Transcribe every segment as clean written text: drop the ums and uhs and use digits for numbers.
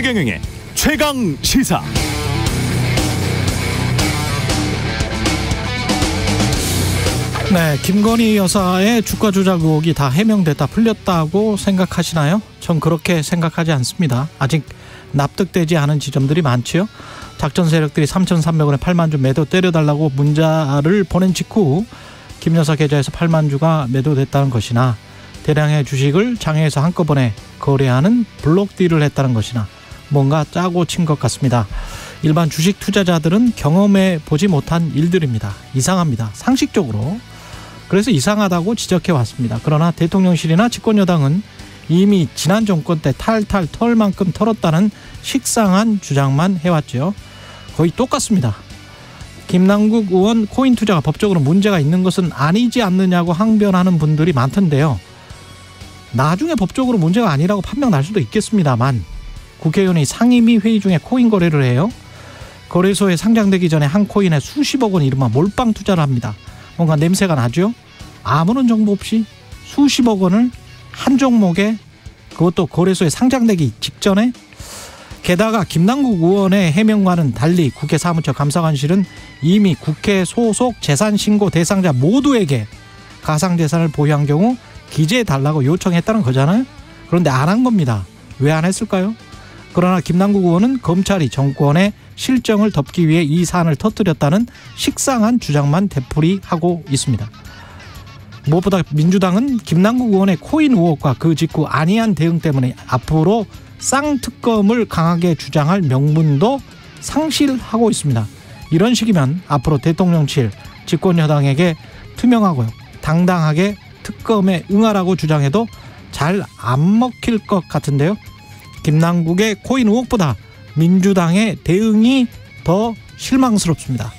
최경영의 최강 시사. 네, 김건희 여사의 주가 조작 의혹이 다 해명됐다, 풀렸다고 생각하시나요? 전 그렇게 생각하지 않습니다. 아직 납득되지 않은 지점들이 많지요. 작전 세력들이 3,300원에 8만 주 매도 때려달라고 문자를 보낸 직후 김 여사 계좌에서 8만 주가 매도됐다는 것이나, 대량의 주식을 장외에서 한꺼번에 거래하는 블록 딜을 했다는 것이나 뭔가 짜고 친 것 같습니다. 일반 주식 투자자들은 경험해 보지 못한 일들입니다. 이상합니다. 상식적으로. 그래서 이상하다고 지적해 왔습니다. 그러나 대통령실이나 집권여당은 이미 지난 정권 때 탈탈 털 만큼 털었다는 식상한 주장만 해왔죠. 거의 똑같습니다. 김남국 의원 코인 투자가 법적으로 문제가 있는 것은 아니지 않느냐고 항변하는 분들이 많던데요. 나중에 법적으로 문제가 아니라고 판명 날 수도 있겠습니다만, 국회의원이 상임위 회의 중에 코인 거래를 해요. 거래소에 상장되기 전에 한 코인에 수십억 원, 이른바 몰빵 투자를 합니다. 뭔가 냄새가 나죠? 아무런 정보 없이 수십억 원을 한 종목에, 그것도 거래소에 상장되기 직전에. 게다가 김남국 의원의 해명과는 달리 국회 사무처 감사관실은 이미 국회 소속 재산신고 대상자 모두에게 가상재산을 보유한 경우 기재해달라고 요청했다는 거잖아요. 그런데 안 한 겁니다. 왜 안 했을까요? 그러나 김남국 의원은 검찰이 정권의 실정을 덮기 위해 이 사안을 터뜨렸다는 식상한 주장만 되풀이하고 있습니다. 무엇보다 민주당은 김남국 의원의 코인 의혹과 그 직후 안이한 대응 때문에 앞으로 쌍특검을 강하게 주장할 명분도 상실하고 있습니다. 이런 식이면 앞으로 대통령실, 집권여당에게 투명하고요, 당당하게 특검에 응하라고 주장해도 잘 안 먹힐 것 같은데요. 김남국의 코인 의혹보다 민주당의 대응이 더 실망스럽습니다.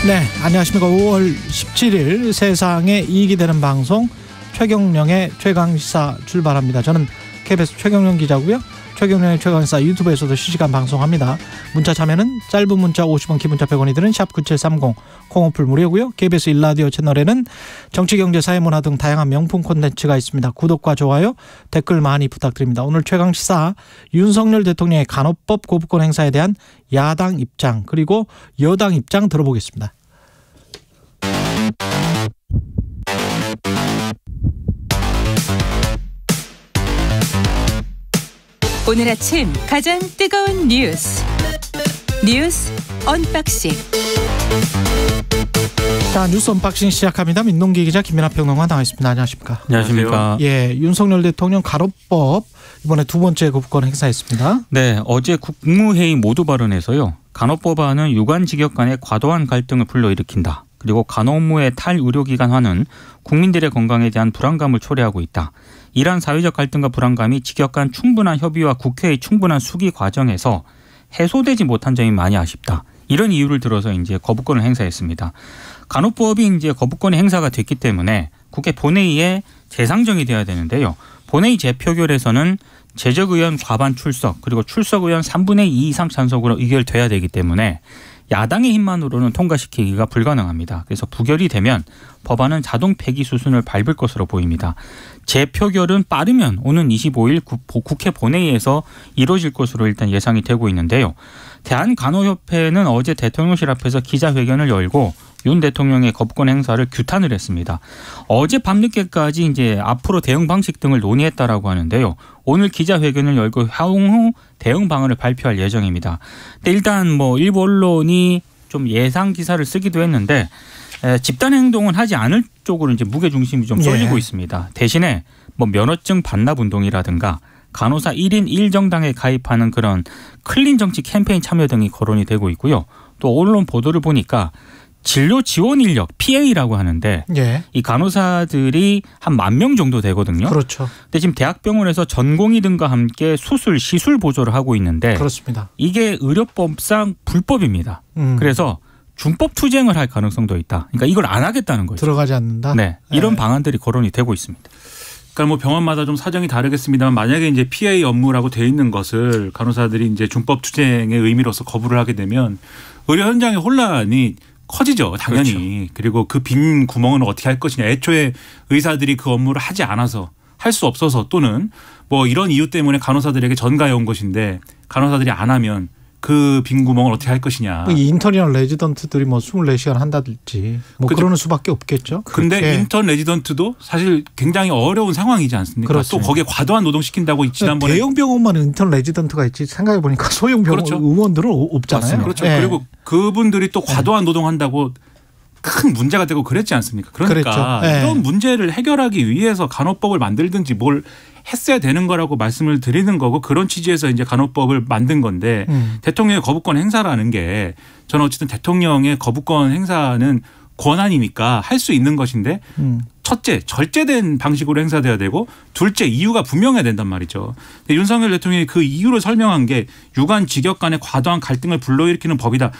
네, 안녕하십니까. 5월 17일 세상에 이익이 되는 방송 최경영의 최강시사 출발합니다. 저는 KBS 최경영 기자고요. 최경영의 최강시사 유튜브에서도 실시간 방송합니다. 문자 참여는 짧은 문자 50원, 기본자 100원이 드는 샵9730, 콩오플 무료고요. KBS 1라디오 채널에는 정치, 경제, 사회문화 등 다양한 명품 콘텐츠가 있습니다. 구독과 좋아요, 댓글 많이 부탁드립니다. 오늘 최강시사, 윤석열 대통령의 간호법 거부권 행사에 대한 야당 입장, 그리고 여당 입장 들어보겠습니다. 오늘 아침 가장 뜨거운 뉴스 언박싱. 자, 뉴스 언박싱 시작합니다. 민동기 기자, 김민하 평론가 나와 있습니다. 안녕하십니까? 안녕하십니까? 예, 윤석열 대통령 간호법 이번에 두 번째 거부권 행사했습니다. 네, 어제 국무회의 모두 발언에서요, 간호법안은 유관직역 간의 과도한 갈등을 불러일으킨다. 그리고 간호업무의 탈의료기관화는 국민들의 건강에 대한 불안감을 초래하고 있다. 이러한 사회적 갈등과 불안감이 직역 간 충분한 협의와 국회의 충분한 수기 과정에서 해소되지 못한 점이 많이 아쉽다. 이런 이유를 들어서 이제 거부권을 행사했습니다. 간호법이 이제 거부권이 행사가 됐기 때문에 국회 본회의에 재상정이 돼야 되는데요. 본회의 재표결에서는 재적의원 과반 출석, 그리고 출석의원 3분의 2 이상 찬석으로 의결돼야 되기 때문에 야당의 힘만으로는 통과시키기가 불가능합니다. 그래서 부결이 되면 법안은 자동 폐기 수순을 밟을 것으로 보입니다. 재표결은 빠르면 오는 25일 국회 본회의에서 이루어질 것으로 일단 예상이 되고 있는데요. 대한간호협회는 어제 대통령실 앞에서 기자회견을 열고 윤 대통령의 거부권 행사를 규탄을 했습니다. 어제 밤늦게까지 이제 앞으로 대응 방식 등을 논의했다라고 하는데요. 오늘 기자회견을 열고 향후 대응 방안을 발표할 예정입니다. 근데 일단 일부 언론이 좀 예상 기사를 쓰기도 했는데 집단 행동은 하지 않을 쪽으로 이제 무게 중심이 좀 쏠리고 있습니다. 대신에 면허증 반납 운동이라든가 간호사 1인 1정당에 가입하는 그런 클린 정치 캠페인 참여 등이 거론이 되고 있고요. 또 언론 보도를 보니까 진료 지원 인력 PA라고 하는데 이 간호사들이 한 10,000명 정도 되거든요. 그렇죠. 근데 지금 대학병원에서 전공의 등과 함께 수술, 시술 보조를 하고 있는데 그렇습니다. 이게 의료법상 불법입니다. 그래서 준법 투쟁을 할 가능성도 있다. 그러니까 이걸 안 하겠다는 거죠. 들어가지 않는다. 네, 이런 방안들이 거론이 되고 있습니다. 그러니까 병원마다 좀 사정이 다르겠습니다만 만약에 이제 PA 업무라고 돼 있는 것을 간호사들이 이제 준법 투쟁의 의미로서 거부를 하게 되면 의료 현장의 혼란이 커지죠, 당연히. 그렇죠. 그리고 그 빈 구멍은 어떻게 할 것이냐. 애초에 의사들이 그 업무를 하지 않아서 할 수 없어서 또는 뭐 이런 이유 때문에 간호사들에게 전가해 온 것인데 간호사들이 안 하면 그 빈 구멍을 어떻게 할 것이냐. 인턴이나 레지던트들이 뭐 24시간 한다든지 뭐 그렇죠. 그러는 수밖에 없겠죠. 근데 예. 인턴 레지던트도 사실 굉장히 어려운 상황이지 않습니까? 그렇지. 또 거기에 과도한 노동시킨다고 지난번에. 대형 병원만 인턴 레지던트가 있지 생각해 보니까 소형 병원 그렇죠. 의원들은 없잖아요. 맞습니다. 그렇죠. 예. 그리고 그분들이 또 과도한 노동한다고 큰 문제가 되고 그랬지 않습니까? 그러니까 그랬죠. 예. 이런 문제를 해결하기 위해서 간호법을 만들든지 뭘 했어야 되는 거라고 말씀을 드리는 거고 그런 취지에서 이제 간호법을 만든 건데 대통령의 거부권 행사라는 게 저는 어쨌든 대통령의 거부권 행사는 권한이니까 할 수 있는 것인데 첫째 절제된 방식으로 행사돼야 되고 둘째 이유가 분명해야 된단 말이죠. 윤석열 대통령이 그 이유를 설명한 게 유관 직역 간의 과도한 갈등을 불러일으키는 법이다.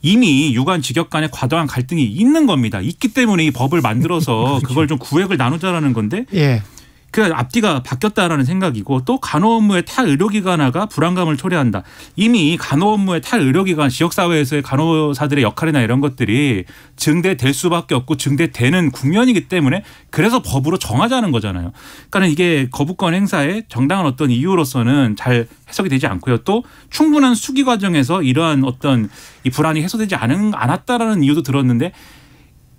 이미 유관 직역 간의 과도한 갈등이 있는 겁니다. 있기 때문에 이 법을 만들어서 그렇죠. 그걸 좀 구획을 나누자라는 건데 예. 그 앞뒤가 바뀌었다라는 생각이고 또 간호 업무의 탈의료기관화가 불안감을 초래한다. 이미 간호 업무의 탈의료기관 지역사회에서의 간호사들의 역할이나 이런 것들이 증대될 수밖에 없고 증대되는 국면이기 때문에 그래서 법으로 정하자는 거잖아요. 그러니까 이게 거부권 행사의 정당한 어떤 이유로서는 잘 해석이 되지 않고요. 또 충분한 수기 과정에서 이러한 어떤 이 불안이 해소되지 않았다라는 이유도 들었는데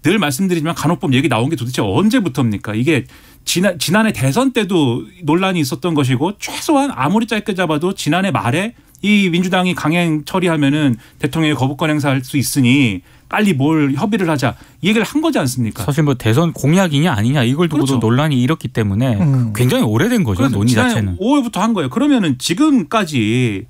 늘 말씀드리지만 간호법 얘기 나온 게 도대체 언제부터입니까? 이게 지난해 대선 때도 논란이 있었던 것이고 최소한 아무리 짧게 잡아도 지난해 말에 이 민주당이 강행 처리하면은 대통령의 거부권 행사할 수 있으니 빨리 뭘 협의를 하자 이 얘기를 한 거지 않습니까? 사실 뭐 대선 공약이냐 아니냐 이걸 두고도 그렇죠. 논란이 일었기 때문에 굉장히 오래된 거죠. 논의 지난해 자체는. 5월부터 한 거예요. 그러면은 지금까지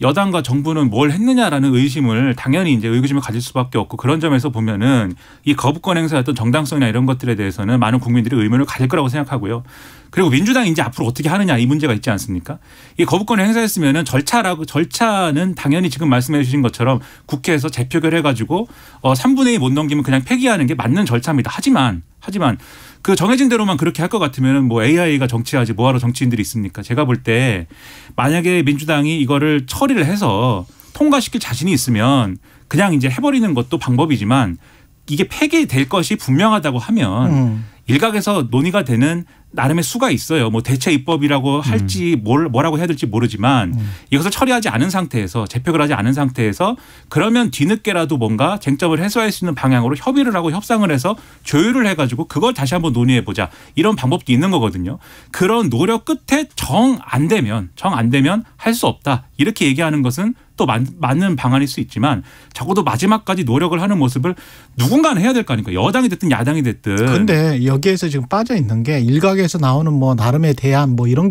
여당과 정부는 뭘 했느냐라는 의심을 당연히 이제 의구심을 가질 수밖에 없고 그런 점에서 보면은 이 거부권 행사의 어떤 정당성이나 이런 것들에 대해서는 많은 국민들이 의문을 가질 거라고 생각하고요. 그리고 민주당이 이제 앞으로 어떻게 하느냐 이 문제가 있지 않습니까? 이 거부권 행사했으면은 절차는 당연히 지금 말씀해 주신 것처럼 국회에서 재표결해 가지고 3분의 2 못 넘기면 그냥 폐기하는 게 맞는 절차입니다. 하지만 그 정해진 대로만 그렇게 할 것 같으면 뭐 AI가 정치하지 뭐하러 정치인들이 있습니까? 제가 볼 때 만약에 민주당이 이거를 처리를 해서 통과시킬 자신이 있으면 그냥 이제 해버리는 것도 방법이지만 이게 폐기될 것이 분명하다고 하면 일각에서 논의가 되는 나름의 수가 있어요. 뭐 대체 입법이라고 할지 뭐라고 해야 될지 모르지만 이것을 처리하지 않은 상태에서 재표를 하지 않은 상태에서 그러면 뒤늦게라도 뭔가 쟁점을 해소할 수 있는 방향으로 협의를 하고 협상을 해서 조율을 해가지고 그걸 다시 한번 논의해 보자. 이런 방법도 있는 거거든요. 그런 노력 끝에 정 안 되면 할 수 없다. 이렇게 얘기하는 것은 또 맞는 방안일 수 있지만 적어도 마지막까지 노력을 하는 모습을 누군가는 해야 될 거 아닙니까? 여당이 됐든 야당이 됐든. 근데 여기에서 지금 빠져 있는 게 일각에서 나오는 뭐 나름의 대안 뭐 이런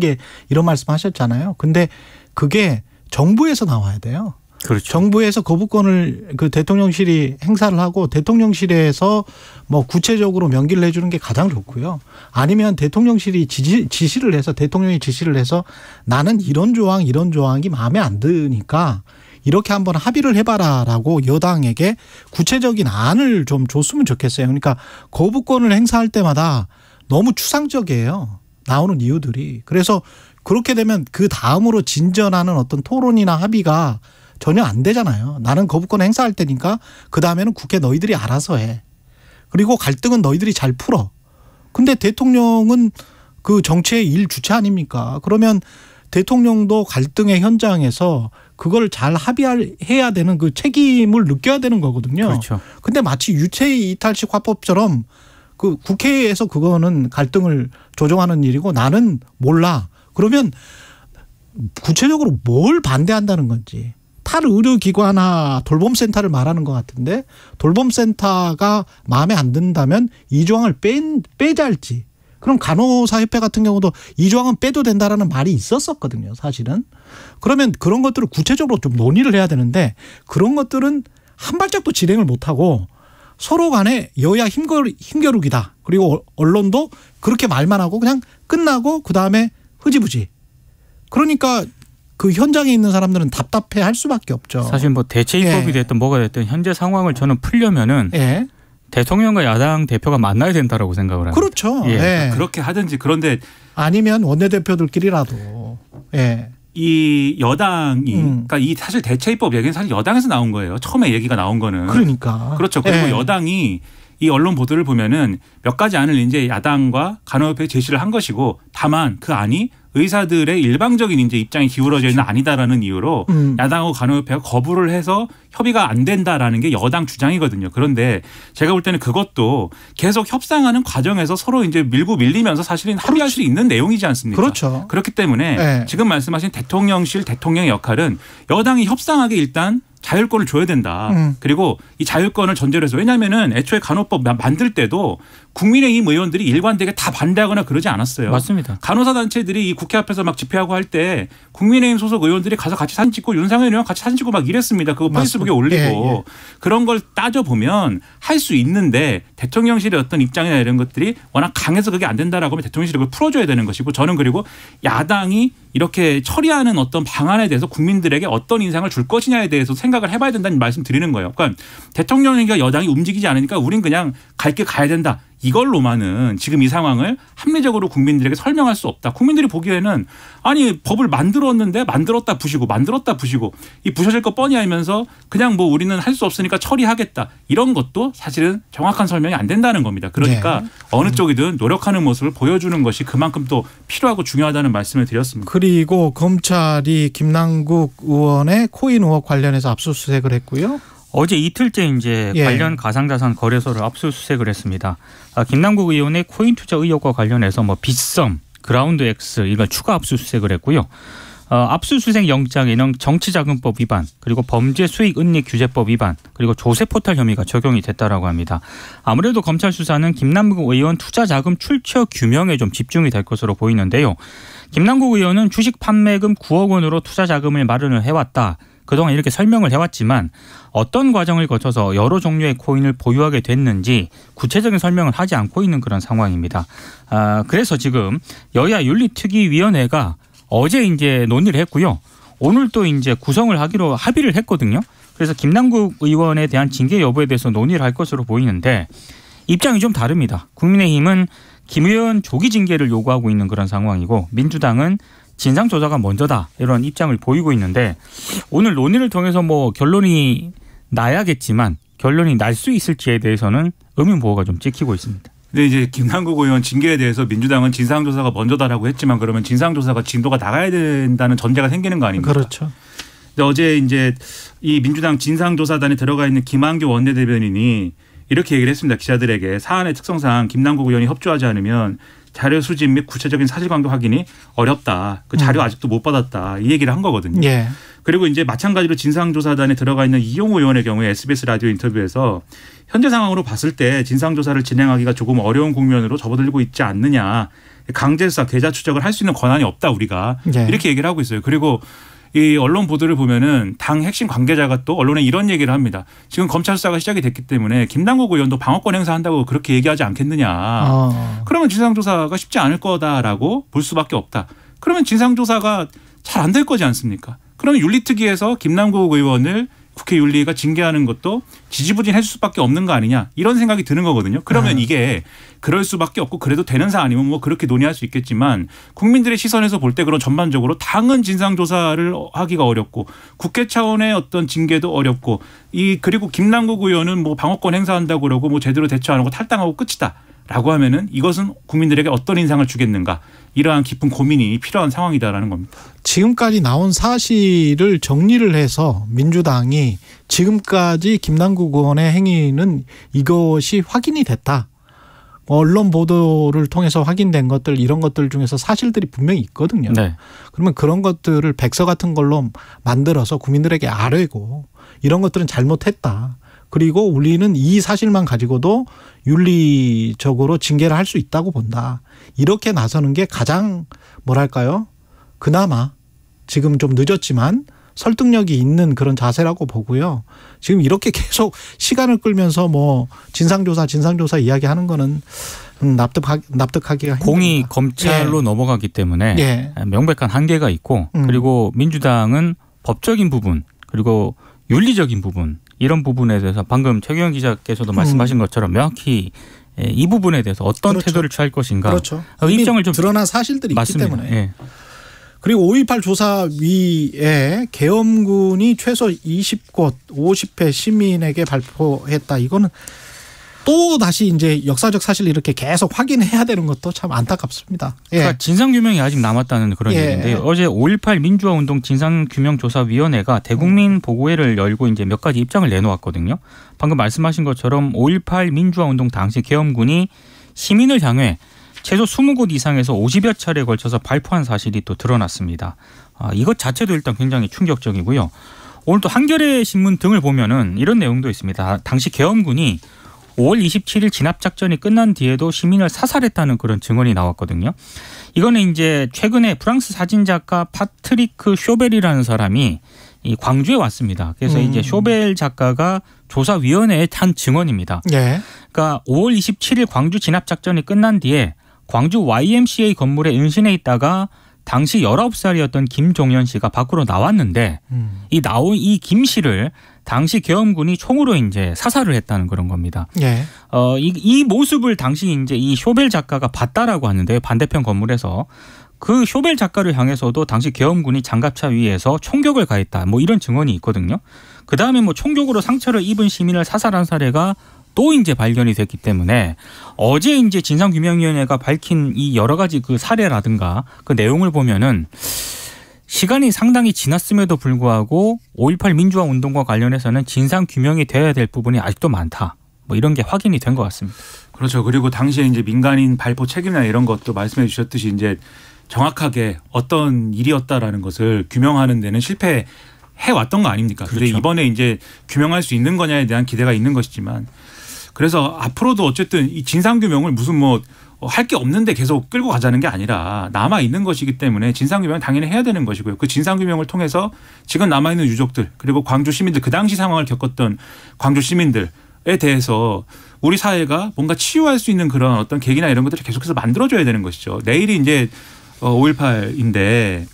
말씀하셨잖아요. 근데 그게 정부에서 나와야 돼요. 그렇죠. 정부에서 거부권을 그 대통령실이 행사를 하고 대통령실에서 뭐 구체적으로 명기를 해주는 게 가장 좋고요. 아니면 대통령실이 지시를 해서 대통령이 지시를 해서 나는 이런 조항이 마음에 안 드니까 이렇게 한번 합의를 해봐라라고 여당에게 구체적인 안을 좀 줬으면 좋겠어요. 그러니까 거부권을 행사할 때마다 너무 추상적이에요. 나오는 이유들이. 그래서 그렇게 되면 그 다음으로 진전하는 어떤 토론이나 합의가 전혀 안 되잖아요. 나는 거부권 행사할 테니까 그 다음에는 국회 너희들이 알아서 해. 그리고 갈등은 너희들이 잘 풀어. 근데 대통령은 그 정치의 일 주체 아닙니까? 그러면 대통령도 갈등의 현장에서 그걸 잘 합의해야 되는 그 책임을 느껴야 되는 거거든요. 그렇죠. 근데 마치 유체이탈식 화법처럼 그 국회에서 그거는 갈등을 조정하는 일이고 나는 몰라. 그러면 구체적으로 뭘 반대한다는 건지. 탈의료기관이나 돌봄센터를 말하는 것 같은데 돌봄센터가 마음에 안 든다면 이 조항을 빼자 할지. 그럼 간호사협회 같은 경우도 이 조항은 빼도 된다라는 말이 있었거든요. 사실은. 그러면 그런 것들을 구체적으로 좀 논의를 해야 되는데 그런 것들은 한 발짝도 진행을 못하고 서로 간에 여야 힘겨루기다. 그리고 언론도 그렇게 말만 하고 그냥 끝나고 그다음에 흐지부지. 그러니까 그 현장에 있는 사람들은 답답해 할 수밖에 없죠. 사실 뭐 대체 입법이 됐든 뭐가 됐든 현재 상황을 저는 풀려면은 대통령과 야당 대표가 만나야 된다라고 생각을 합니다. 그렇죠. 그렇게 하든지 그런데 아니면 원내대표들끼리라도. 이 여당이 그러니까 이 사실 대체 입법 얘기는 사실 여당에서 나온 거예요. 처음에 얘기가 나온 거는. 그러니까. 그렇죠. 그리고 여당이 이 언론 보도를 보면은 몇 가지 안을 이제 야당과 간호협회에 제시를 한 것이고 다만 그 안이 의사들의 일방적인 이제 입장이 기울어져 있는 아니다라는 이유로 야당하고 간호협회가 거부를 해서 협의가 안 된다라는 게 여당 주장이거든요. 그런데 제가 볼 때는 그것도 계속 협상하는 과정에서 서로 이제 밀고 밀리면서 사실은 합의할 수 있는 내용이지 않습니까? 그렇죠. 그렇기 때문에 네. 지금 말씀하신 대통령실 대통령의 역할은 여당이 협상하게 일단 자율권을 줘야 된다. 그리고 이 자율권을 전제로 해서 왜냐하면은 애초에 간호법 만들 때도 국민의힘 의원들이 일관되게 다 반대하거나 그러지 않았어요. 맞습니다. 간호사 단체들이 이 국회 앞에서 막 집회하고 할 때 국민의힘 소속 의원들이 가서 같이 사진 찍고 윤상현 의원 같이 사진 찍고 막 이랬습니다. 그거 페이스북에 올리고 예. 그런 걸 따져보면 할 수 있는데 대통령실의 어떤 입장이나 이런 것들이 워낙 강해서 그게 안 된다라고 하면 대통령실이 그걸 풀어줘야 되는 것이고 저는 그리고 야당이 이렇게 처리하는 어떤 방안에 대해서 국민들에게 어떤 인상을 줄 것이냐에 대해서 생각을 해봐야 된다는 말씀 드리는 거예요. 그러니까 대통령과 여당이 움직이지 않으니까 우린 그냥 갈 길 가야 된다. 이걸로만은 지금 이 상황을 합리적으로 국민들에게 설명할 수 없다. 국민들이 보기에는 아니 법을 만들었는데 만들었다 부시고 이 부셔질 거 뻔히 알면서 그냥 뭐 우리는 할 수 없으니까 처리하겠다. 이런 것도 사실은 정확한 설명이 안 된다는 겁니다. 그러니까 네. 어느 쪽이든 노력하는 모습을 보여주는 것이 그만큼 또 필요하고 중요하다는 말씀을 드렸습니다. 그리고 검찰이 김남국 의원의 코인 의혹 관련해서 압수수색을 했고요. 어제 이틀째 이제 예. 관련 가상자산 거래소를 압수수색을 했습니다. 김남국 의원의 코인 투자 의혹과 관련해서 뭐 빗썸, 그라운드 X 이걸 추가 압수수색을 했고요. 압수수색 영장에는 정치자금법 위반 그리고 범죄수익은닉규제법 위반 그리고 조세포탈 혐의가 적용이 됐다라고 합니다. 아무래도 검찰 수사는 김남국 의원 투자자금 출처 규명에 좀 집중이 될 것으로 보이는데요. 김남국 의원은 주식 판매금 9억 원으로 투자자금을 마련을 해왔다. 그동안 이렇게 설명을 해왔지만 어떤 과정을 거쳐서 여러 종류의 코인을 보유하게 됐는지 구체적인 설명을 하지 않고 있는 그런 상황입니다. 그래서 지금 여야 윤리특위위원회가 어제 이제 논의를 했고요. 오늘 또 이제 구성을 하기로 합의를 했거든요. 그래서 김남국 의원에 대한 징계 여부에 대해서 논의를 할 것으로 보이는데 입장이 좀 다릅니다. 국민의힘은 김 의원 조기 징계를 요구하고 있는 그런 상황이고 민주당은 진상조사가 먼저다 이런 입장을 보이고 있는데 오늘 논의를 통해서 뭐 결론이 나야겠지만 결론이 날 수 있을지에 대해서는 의문부호가 좀 찍히고 있습니다. 근데 이제 김남국 의원 징계에 대해서 민주당은 진상조사가 먼저다라고 했지만 그러면 진상조사가 진도가 나가야 된다는 전제가 생기는 거 아닙니까? 그렇죠. 근데 어제 이제 이 민주당 진상조사단에 들어가 있는 김한규 원내대변인이 이렇게 얘기를 했습니다. 기자들에게 사안의 특성상 김남국 의원이 협조하지 않으면 자료 수집 및 구체적인 사실관계 확인이 어렵다. 그 자료 아직도 못 받았다. 이 얘기를 한 거거든요. 예. 그리고 이제 마찬가지로 진상조사단에 들어가 있는 이용호 의원의 경우에 SBS 라디오 인터뷰에서 현재 상황으로 봤을 때 진상조사를 진행하기가 조금 어려운 국면으로 접어들고 있지 않느냐. 강제수사, 계좌 추적을 할 수 있는 권한이 없다 우리가. 예. 이렇게 얘기를 하고 있어요. 그리고 이 언론 보도를 보면은 당 핵심 관계자가 또 언론에 이런 얘기를 합니다. 지금 검찰 수사가 시작이 됐기 때문에 김남국 의원도 방어권 행사한다고 그렇게 얘기하지 않겠느냐. 그러면 진상조사가 쉽지 않을 거다라고 볼 수밖에 없다. 그러면 진상조사가 잘 안 될 거지 않습니까? 그러면 윤리특위에서 김남국 의원을 국회 윤리가 징계하는 것도 지지부진할 수밖에 없는 거 아니냐 이런 생각이 드는 거거든요. 그러면 이게 그럴 수밖에 없고 그래도 되는 사안이면 뭐 그렇게 논의할 수 있겠지만 국민들의 시선에서 볼 때 그런 전반적으로 당은 진상조사를 하기가 어렵고 국회 차원의 어떤 징계도 어렵고 그리고 김남국 의원은 뭐 방어권 행사한다고 그러고 뭐 제대로 대처 안 하고 탈당하고 끝이다. 라고 하면은 이것은 국민들에게 어떤 인상을 주겠는가 이러한 깊은 고민이 필요한 상황이다라는 겁니다. 지금까지 나온 사실을 정리를 해서 민주당이 지금까지 김남국 의원의 행위는 이것이 확인이 됐다. 언론 보도를 통해서 확인된 것들 이런 것들 중에서 사실들이 분명히 있거든요. 네. 그러면 그런 것들을 백서 같은 걸로 만들어서 국민들에게 아뢰고 이런 것들은 잘못했다. 그리고 우리는 이 사실만 가지고도 윤리적으로 징계를 할 수 있다고 본다. 이렇게 나서는 게 가장 뭐랄까요? 그나마 지금 좀 늦었지만 설득력이 있는 그런 자세라고 보고요. 지금 이렇게 계속 시간을 끌면서 뭐 진상조사 이야기하는 거는 납득하기가 힘듭니다. 공이 검찰로 넘어가기 때문에 명백한 한계가 있고 그리고 민주당은 법적인 부분 그리고 윤리적인 부분 이런 부분에 대해서 방금 최경영 기자께서도 말씀하신 것처럼 명확히 이 부분에 대해서 어떤 태도를 취할 것인가 입장을 좀 드러난 사실들이 맞습니다. 있기 때문에. 그리고 5.18 조사위에 계엄군이 최소 20곳 50회 시민에게 발표했다. 이거는 또 다시 이제 역사적 사실 이렇게 계속 확인해야 되는 것도 참 안타깝습니다. 예. 그러니까 진상규명이 아직 남았다는 그런 예. 얘기인데요. 어제 5.18 민주화운동 진상규명조사위원회가 대국민 보고회를 열고 이제 몇 가지 입장을 내놓았거든요. 방금 말씀하신 것처럼 5.18 민주화운동 당시 계엄군이 시민을 향해 최소 20곳 이상에서 50여 차례에 걸쳐서 발포한 사실이 또 드러났습니다. 이것 자체도 일단 굉장히 충격적이고요. 오늘 또 한겨레 신문 등을 보면은 이런 내용도 있습니다. 당시 계엄군이 5월 27일 진압작전이 끝난 뒤에도 시민을 사살했다는 그런 증언이 나왔거든요. 이거는 이제 최근에 프랑스 사진작가 파트리크 쇼벨이라는 사람이 이 광주에 왔습니다. 그래서 이제 쇼벨 작가가 조사위원회에 한 증언입니다. 예. 그러니까 5월 27일 광주 진압작전이 끝난 뒤에 광주 YMCA 건물에 은신해 있다가 당시 19살이었던 김종현 씨가 밖으로 나왔는데 이 김 씨를 당시 계엄군이 총으로 이제 사살을 했다는 그런 겁니다. 예. 이 모습을 당시 이제 이 쇼벨 작가가 봤다라고 하는데 반대편 건물에서 그 쇼벨 작가를 향해서도 당시 계엄군이 장갑차 위에서 총격을 가했다. 뭐 이런 증언이 있거든요. 그 다음에 뭐 총격으로 상처를 입은 시민을 사살한 사례가 또 이제 발견이 됐기 때문에 어제 이제 진상규명위원회가 밝힌 이 여러 가지 그 사례라든가 그 내용을 보면은 시간이 상당히 지났음에도 불구하고 5.18 민주화 운동과 관련해서는 진상규명이 돼야 될 부분이 아직도 많다. 뭐 이런 게 확인이 된 것 같습니다. 그렇죠. 그리고 당시에 이제 민간인 발포 책임이나 이런 것도 말씀해 주셨듯이 이제 정확하게 어떤 일이었다라는 것을 규명하는 데는 실패해 왔던 거 아닙니까? 그렇죠. 그래서 이번에 이제 규명할 수 있는 거냐에 대한 기대가 있는 것이지만 그래서 앞으로도 어쨌든 이 진상규명을 무슨 뭐 할 게 없는데 계속 끌고 가자는 게 아니라 남아 있는 것이기 때문에 진상규명은 당연히 해야 되는 것이고요. 그 진상규명을 통해서 지금 남아 있는 유족들 그리고 광주 시민들 그 당시 상황을 겪었던 광주 시민들에 대해서 우리 사회가 뭔가 치유할 수 있는 그런 어떤 계기나 이런 것들을 계속해서 만들어줘야 되는 것이죠. 내일이 이제 5.18인데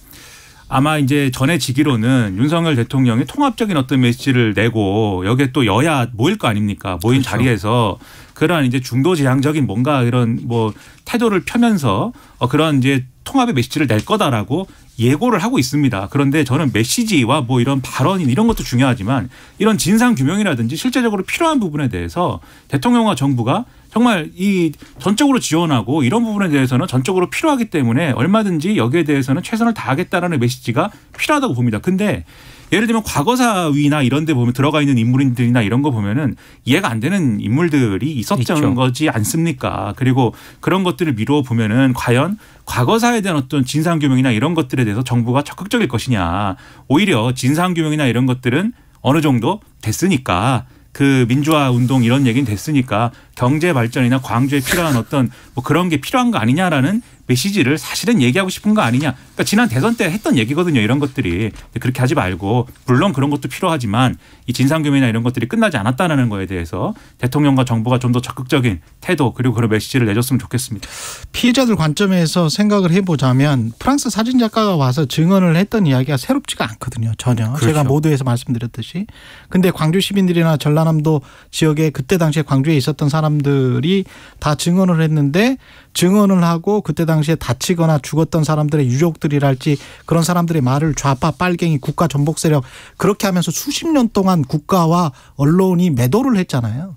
아마 이제 전해지기로는 윤석열 대통령이 통합적인 어떤 메시지를 내고 여기에 또 여야 모일 거 아닙니까? 모인 그렇죠. 자리에서 그러한 이제 중도지향적인 뭔가 이런 뭐 태도를 펴면서 그런 이제 통합의 메시지를 낼 거다라고 예고를 하고 있습니다. 그런데 저는 메시지와 뭐 이런 발언 이런 것도 중요하지만 이런 진상 규명이라든지 실제적으로 필요한 부분에 대해서 대통령과 정부가 정말 이 전적으로 지원하고 이런 부분에 대해서는 전적으로 필요하기 때문에 얼마든지 여기에 대해서는 최선을 다하겠다라는 메시지가 필요하다고 봅니다. 근데 예를 들면 과거사위나 이런 데 보면 들어가 있는 인물들이나 이런 거 보면은 이해가 안 되는 인물들이 있었던 거지 않습니까? 그리고 그런 것들을 미루어 보면은 과연 과거사에 대한 어떤 진상규명이나 이런 것들에 대해서 정부가 적극적일 것이냐. 오히려 진상규명이나 이런 것들은 어느 정도 됐으니까 그 민주화 운동 이런 얘기는 됐으니까 경제 발전이나 광주에 필요한 어떤 뭐 그런 게 필요한 거 아니냐라는 메시지를 사실은 얘기하고 싶은 거 아니냐. 그러니까 지난 대선 때 했던 얘기거든요. 이런 것들이. 그렇게 하지 말고 물론 그런 것도 필요하지만 이 진상규명이나 이런 것들이 끝나지 않았다는 거에 대해서 대통령과 정부가 좀 더 적극적인 태도 그리고 그런 메시지를 내줬으면 좋겠습니다. 피해자들 관점에서 생각을 해보자면 프랑스 사진작가가 와서 증언을 했던 이야기가 새롭지가 않거든요. 전혀. 그렇죠. 제가 모두에서 말씀드렸듯이. 근데 광주 시민들이나 전라남도 지역에 그때 당시에 광주에 있었던 사람들이 다 증언을 했는데 증언을 하고 그때 당시에 다치거나 죽었던 사람들의 유족들이랄지 그런 사람들의 말을 좌파 빨갱이 국가 전복 세력 그렇게 하면서 수십 년 동안 국가와 언론이 매도를 했잖아요.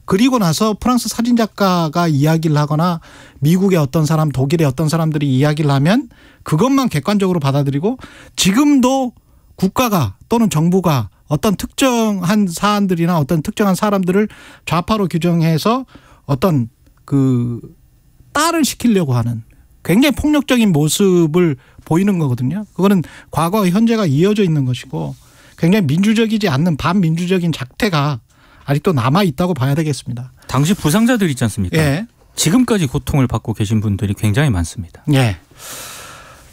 그리고 나서 프랑스 사진작가가 이야기를 하거나 미국의 어떤 사람 독일의 어떤 사람들이 이야기를 하면 그것만 객관적으로 받아들이고 지금도 국가가 또는 정부가 어떤 특정한 사안들이나 어떤 특정한 사람들을 좌파로 규정해서 어떤 그 딸을 시키려고 하는 굉장히 폭력적인 모습을 보이는 거거든요. 그거는 과거와 현재가 이어져 있는 것이고 굉장히 민주적이지 않는 반민주적인 작태가 아직도 남아있다고 봐야 되겠습니다. 당시 부상자들 있지 않습니까? 예. 지금까지 고통을 받고 계신 분들이 굉장히 많습니다. 예.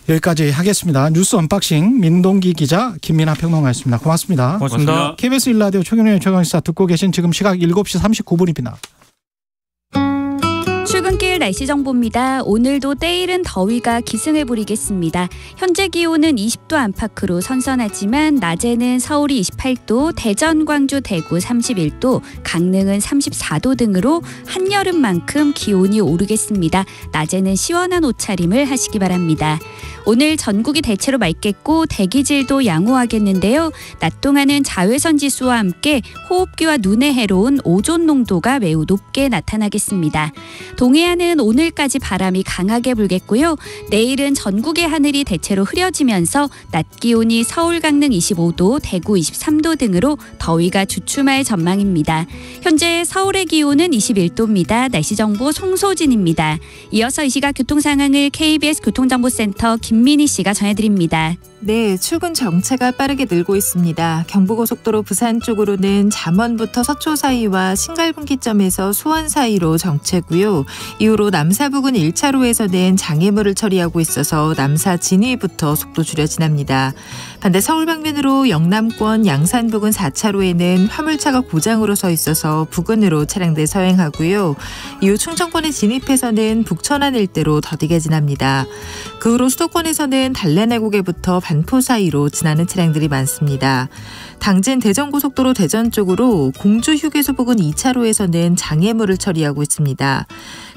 여기까지 하겠습니다. 뉴스 언박싱 민동기 기자 김민하 평론가였습니다. 고맙습니다. 고맙습니다. KBS 1라디오 최경영의 최강시사 듣고 계신 지금 시각 7시 39분입니다. 출근길 날씨 정보입니다. 오늘도 때이른 더위가 기승을 부리겠습니다. 현재 기온은 20도 안팎으로 선선하지만 낮에는 서울이 28도, 대전, 광주, 대구 31도, 강릉은 34도 등으로 한여름만큼 기온이 오르겠습니다. 낮에는 시원한 옷차림을 하시기 바랍니다. 오늘 전국이 대체로 맑겠고 대기질도 양호하겠는데요. 낮 동안은 자외선 지수와 함께 호흡기와 눈에 해로운 오존 농도가 매우 높게 나타나겠습니다. 동해안은 오늘까지 바람이 강하게 불겠고요. 내일은 전국의 하늘이 대체로 흐려지면서 낮 기온이 서울, 강릉 25도, 대구 23도 등으로 더위가 주춤할 전망입니다. 현재 서울의 기온은 21도입니다. 날씨 정보 송소진입니다. 이어서 이 시각 교통 상황을 KBS 교통정보센터 김민희 씨가 전해드립니다. 네, 출근 정체가 빠르게 늘고 있습니다. 경부고속도로 부산 쪽으로는 잠원부터 서초 사이와 신갈분기점에서 수원 사이로 정체고요. 이후로 남사 부근 1차로에서는 장애물을 처리하고 있어서 남사 진위부터 속도 줄여 지납니다. 반대 서울 방면으로 영남권 양산 부근 4차로에는 화물차가 고장으로 서 있어서 부근으로 차량들 서행하고요. 이후 충청권에 진입해서는 북천안 일대로 더디게 지납니다. 그 후로 수도권에서는 달래내고개부터 반포 사이로 지나는 차량들이 많습니다. 당진 대전고속도로 대전 쪽으로 공주 휴게소 부근 2차로에서는 장애물을 처리하고 있습니다.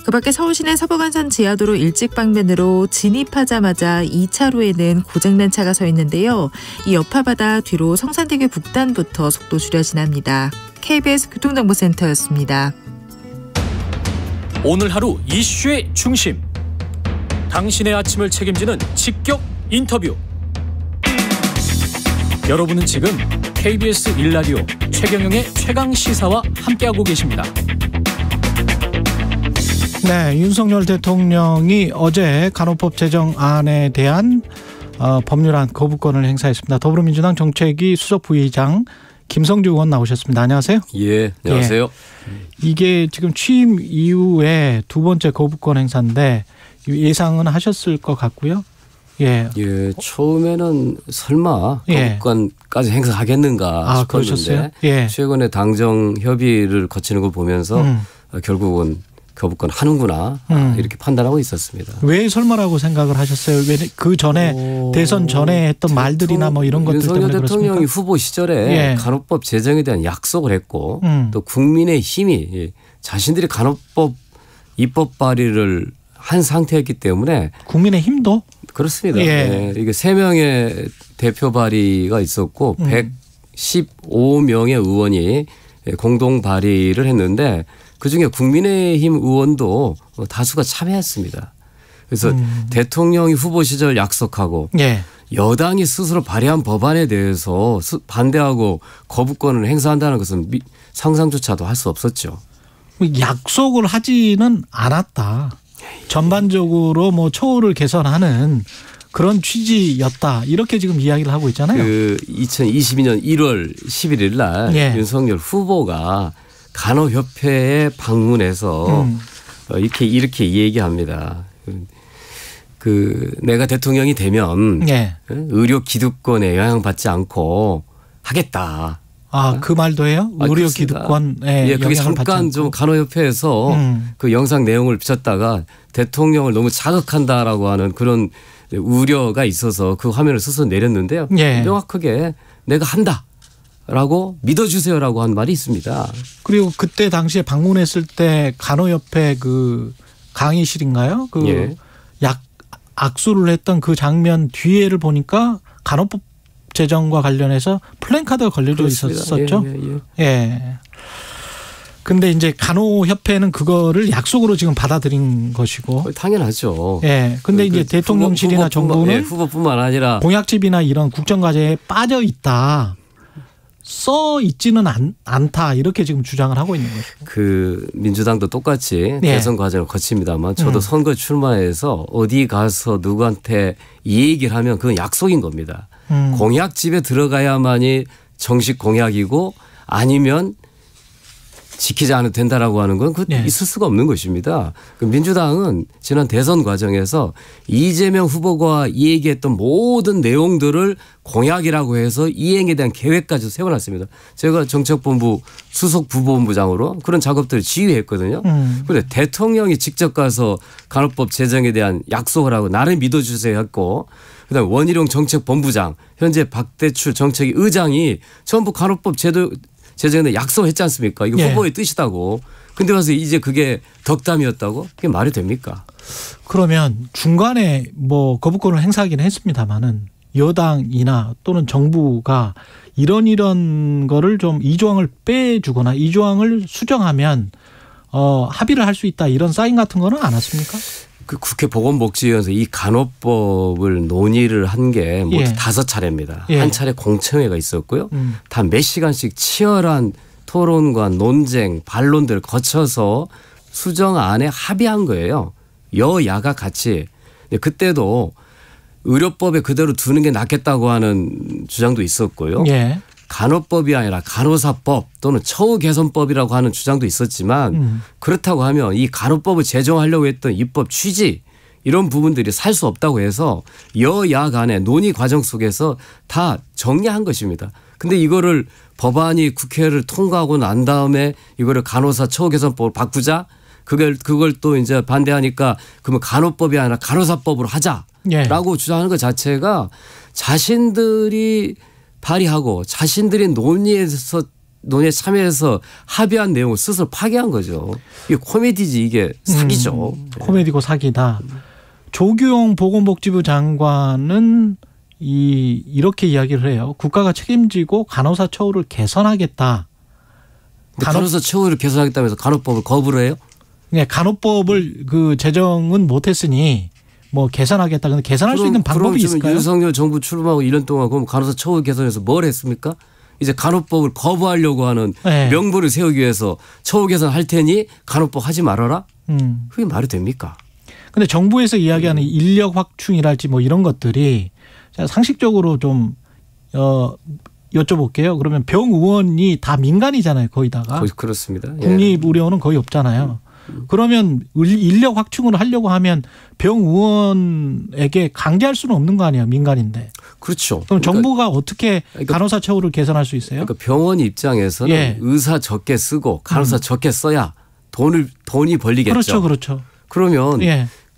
그 밖에 서울시내 서부간선 지하도로 일찍 방면으로 진입하자마자 2차로에는 고장난 차가 서 있는데요. 이 여파받아 뒤로 성산대교 북단부터 속도 줄여 지납니다. KBS 교통정보센터였습니다. 오늘 하루 이슈의 중심. 당신의 아침을 책임지는 직격 인터뷰. 여러분은 지금 KBS 1라디오 최경영의 최강시사와 함께하고 계십니다. 네, 윤석열 대통령이 어제 간호법 제정안에 대한 법률안 거부권을 행사했습니다. 더불어민주당 정책위 수석 부의장 김성주 의원 나오셨습니다. 안녕하세요. 예, 안녕하세요. 이게 지금 취임 이후에 두 번째 거부권 행사인데 예상은 하셨을 것 같고요. 예, 처음에는 설마 거부권까지 행사하겠는가 싶었는데 그러셨어요? 예. 최근에 당정 협의를 거치는 걸 보면서 결국은 거부권 하는구나 이렇게 판단하고 있었습니다. 왜 설마라고 생각을 하셨어요? 왜 그 전에 대선 전에 했던 말들이나 뭐 이런 것들 때문에 윤석열 그렇습니까? 대통령이 후보 시절에 간호법 제정에 대한 약속을 했고 또 국민의 힘이 자신들이 간호법 입법 발의를 한 상태였기 때문에 국민의 힘도 그렇습니다. 이게 3명의 대표 발의가 있었고 115명의 의원이 공동 발의를 했는데 그중에 국민의힘 의원도 다수가 참여했습니다. 그래서 대통령이 후보 시절 약속하고 여당이 스스로 발의한 법안에 대해서 반대하고 거부권을 행사한다는 것은 상상조차도 할 수 없었죠. 약속을 하지는 않았다. 전반적으로 뭐 처우를 개선하는 그런 취지였다. 이렇게 지금 이야기를 하고 있잖아요. 2022년 1월 11일 날 윤석열 후보가 간호협회에 방문해서 이렇게 얘기합니다. 내가 대통령이 되면 의료 기득권에 영향받지 않고 하겠다. 그 말도 해요? 의료 기득권에 그게 잠깐 좀 간호협회에서 그 영상 내용을 비쳤다가 대통령을 너무 자극한다라고 하는 그런 우려가 있어서 그 화면을 스스로 내렸는데요. 명확하게 내가 한다라고 믿어주세요라고 한 말이 있습니다. 그리고 그때 당시에 방문했을 때 간호협회 그 강의실인가요? 악수를 했던 그 장면 뒤에를 보니까 간호법 제정과 관련해서 플랜카드가 걸려져 그렇습니다. 있었었죠. 근데 이제 간호협회는 그거를 약속으로 지금 받아들인 것이고. 당연하죠. 근데 이제 대통령실이나 정부는 후보뿐만 아니라 공약집이나 이런 국정과제에 빠져 있다. 써 있지는 않다. 이렇게 지금 주장을 하고 있는 거죠. 민주당도 똑같이 대선 과정을 거칩니다만 저도 선거 출마해서 어디 가서 누구한테 이 얘기를 하면 그건 약속인 겁니다. 공약집에 들어가야만이 정식 공약이고 아니면 지키지 않아도 된다라고 하는 건 있을 수가 없는 것입니다. 민주당은 지난 대선 과정에서 이재명 후보가 이야기했던 모든 내용들을 공약이라고 해서 이행에 대한 계획까지 세워놨습니다. 제가 정책본부 수석 부본부장으로 그런 작업들을 지휘했거든요. 그런데 대통령이 직접 가서 간호법 제정에 대한 약속을 하고 나를 믿어주세요 했고 그다음에 원희룡 정책본부장 현재 박대출 정책위 의장이 전부 간호법 제정에 약속했지 않습니까? 이거 후보의 뜻이다고. 근데 와서 이제 그게 덕담이었다고? 그게 말이 됩니까? 그러면 중간에 뭐 거부권을 행사하긴 했습니다마는 여당이나 또는 정부가 이런 거를 좀 이 조항을 빼주거나 이 조항을 수정하면 합의를 할 수 있다 이런 사인 같은 거는 안 왔습니까? 그 국회 보건복지위원회에서 이 간호법을 논의를 한 게 모두 5차례입니다. 한 차례 공청회가 있었고요. 다 몇 시간씩 치열한 토론과 논쟁, 반론들을 거쳐서 수정안에 합의한 거예요. 여야가 같이. 그때도 의료법에 그대로 두는 게 낫겠다고 하는 주장도 있었고요. 간호법이 아니라 간호사법 또는 처우 개선법이라고 하는 주장도 있었지만 그렇다고 하면 이 간호법을 제정하려고 했던 입법 취지 이런 부분들이 살 수 없다고 해서 여야 간의 논의 과정 속에서 다 정리한 것입니다. 근데 이거를 법안이 국회를 통과하고 난 다음에 이거를 간호사 처우 개선법으로 바꾸자 그걸 또 이제 반대하니까 그러면 간호법이 아니라 간호사법으로 하자라고 주장하는 것 자체가 자신들이 발의하고 자신들이 논의에 참여해서 합의한 내용을 스스로 파기한 거죠. 이게 코미디지 이게 사기죠. 코미디고 사기다. 조규용 보건복지부 장관은 이렇게 이야기를 해요. 국가가 책임지고 간호사 처우를 개선하겠다. 간호사 처우를 개선하겠다면서 간호법을 거부를 해요? 네, 간호법을 그 제정은 못했으니 뭐 개선하겠다. 근데 개선할 수 있는 방법이 있을까요? 윤석열 정부 출범하고 1년 동안 그럼 간호사 처우 개선해서 뭘 했습니까? 이제 간호법을 거부하려고 하는 명분을 세우기 위해서 처우 개선할 테니 간호법 하지 말아라? 그게 말이 됩니까? 근데 정부에서 이야기하는 인력 확충이랄지 뭐 이런 것들이 상식적으로 좀 여쭤볼게요. 그러면 병의원이 다 민간이잖아요. 거의다가. 그렇습니다. 국립의료원은 거의 없잖아요. 그러면 인력 확충을 하려고 하면 병의원에게 강제할 수는 없는 거 아니에요. 민간인데. 그렇죠. 그럼 정부가 어떻게 간호사 처우를 개선할 수 있어요? 그러니까 병원 입장에서는 의사 적게 쓰고 간호사 적게 써야 돈이 벌리겠죠. 그렇죠. 그러면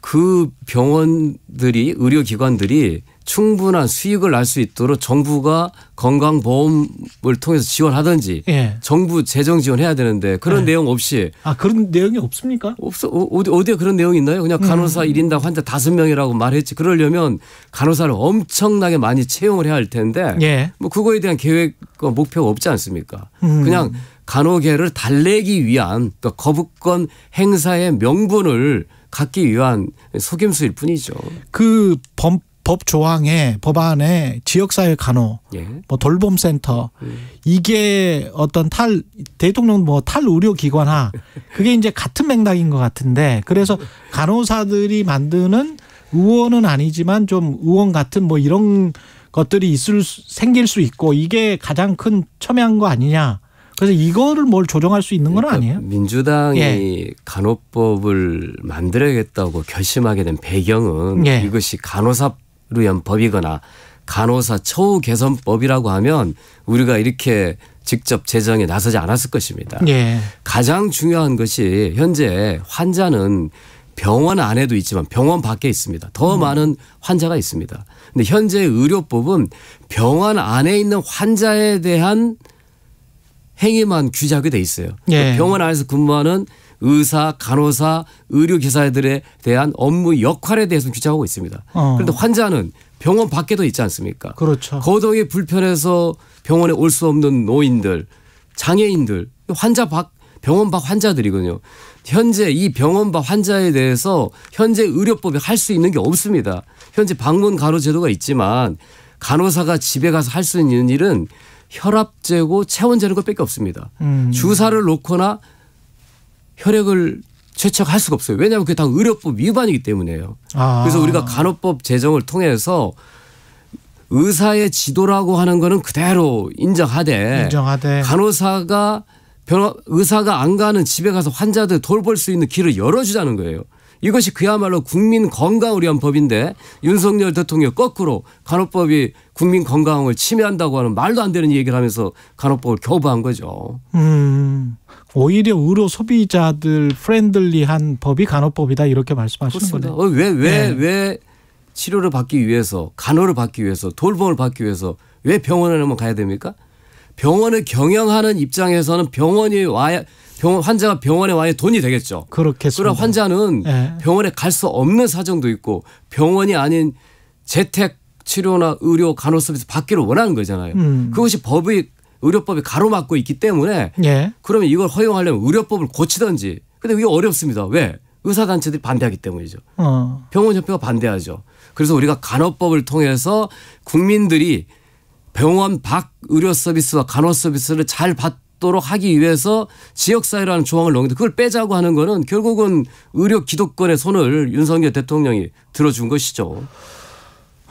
그 병원들이 의료기관들이 충분한 수익을 날 수 있도록 정부가 건강보험을 통해서 지원하든지 정부 재정 지원해야 되는데 그런 내용 없이. 그런 내용이 없습니까? 없어. 어디에 그런 내용이 있나요? 그냥 간호사 1인당 환자 5명이라고 말했지. 그러려면 간호사를 엄청나게 많이 채용을 해야 할 텐데 뭐 그거에 대한 계획과 목표가 없지 않습니까? 그냥 간호계를 달래기 위한 그러니까 거부권 행사의 명분을 갖기 위한 속임수일 뿐이죠. 그 법 조항에 법안에 지역사회 간호, 뭐 돌봄센터 이게 어떤 대통령 뭐 탈의료기관화 그게 이제 같은 맥락인 것 같은데 그래서 간호사들이 만드는 의원은 아니지만 좀 의원 같은 뭐 이런 것들이 생길 수 있고 이게 가장 큰 첨예한 거 아니냐. 그래서 이거를 뭘 조정할 수 있는 건 아니에요? 민주당이 간호법을 만들어야겠다고 결심하게 된 배경은 이것이 간호사를 위한 법이거나 간호사 처우 개선법이라고 하면 우리가 이렇게 직접 제정에 나서지 않았을 것입니다. 가장 중요한 것이 현재 환자는 병원 안에도 있지만 병원 밖에 있습니다. 더 많은 환자가 있습니다. 그런데 현재 의료법은 병원 안에 있는 환자에 대한 행위만 규제하게 돼 있어요. 병원 안에서 근무하는 의사, 간호사, 의료기사들에 대한 업무 역할에 대해서 규제하고 있습니다. 그런데 환자는 병원 밖에도 있지 않습니까? 그렇죠. 거동이 불편해서 병원에 올 수 없는 노인들, 장애인들, 병원 밖 환자들이거든요. 현재 이 병원 밖 환자에 대해서 현재 의료법이 할 수 있는 게 없습니다. 현재 방문 간호 제도가 있지만 간호사가 집에 가서 할 수 있는 일은 혈압 재고 체온 재는 것밖에 없습니다. 주사를 놓거나 혈액을 채척할 수가 없어요. 왜냐하면 그게 다 의료법 위반이기 때문에요. 그래서 우리가 간호법 제정을 통해서 의사의 지도라고 하는 거는 그대로 인정하되 간호사가 의사가 안 가는 집에 가서 환자들 돌볼 수 있는 길을 열어주자는 거예요. 이것이 그야말로 국민 건강을 위한 법인데 윤석열 대통령 거꾸로 간호법이 국민 건강을 침해한다고 하는 말도 안 되는 얘기를 하면서 간호법을 교부한 거죠. 오히려 의료 소비자들 프렌들리한 법이 간호법이다 이렇게 말씀하시는 거네요. 왜 치료를 받기 위해서 간호를 받기 위해서 돌봄을 받기 위해서 왜 병원에만 가야 됩니까? 병원을 경영하는 입장에서는 환자가 병원에 와야 돈이 되겠죠. 그렇겠습니다. 그럼 환자는 병원에 갈 수 없는 사정도 있고 병원이 아닌 재택 치료나 의료 간호 서비스 받기를 원하는 거잖아요. 그것이 의료법이 가로막고 있기 때문에 그러면 이걸 허용하려면 의료법을 고치든지. 근데 이게 어렵습니다. 왜? 의사단체들이 반대하기 때문이죠. 병원협회가 반대하죠. 그래서 우리가 간호법을 통해서 국민들이 병원 밖 의료 서비스와 간호 서비스를 잘 받도록 하기 위해서 지역사회라는 조항을 넣는데 그걸 빼자고 하는 거는 결국은 의료 기득권의 손을 윤석열 대통령이 들어준 것이죠.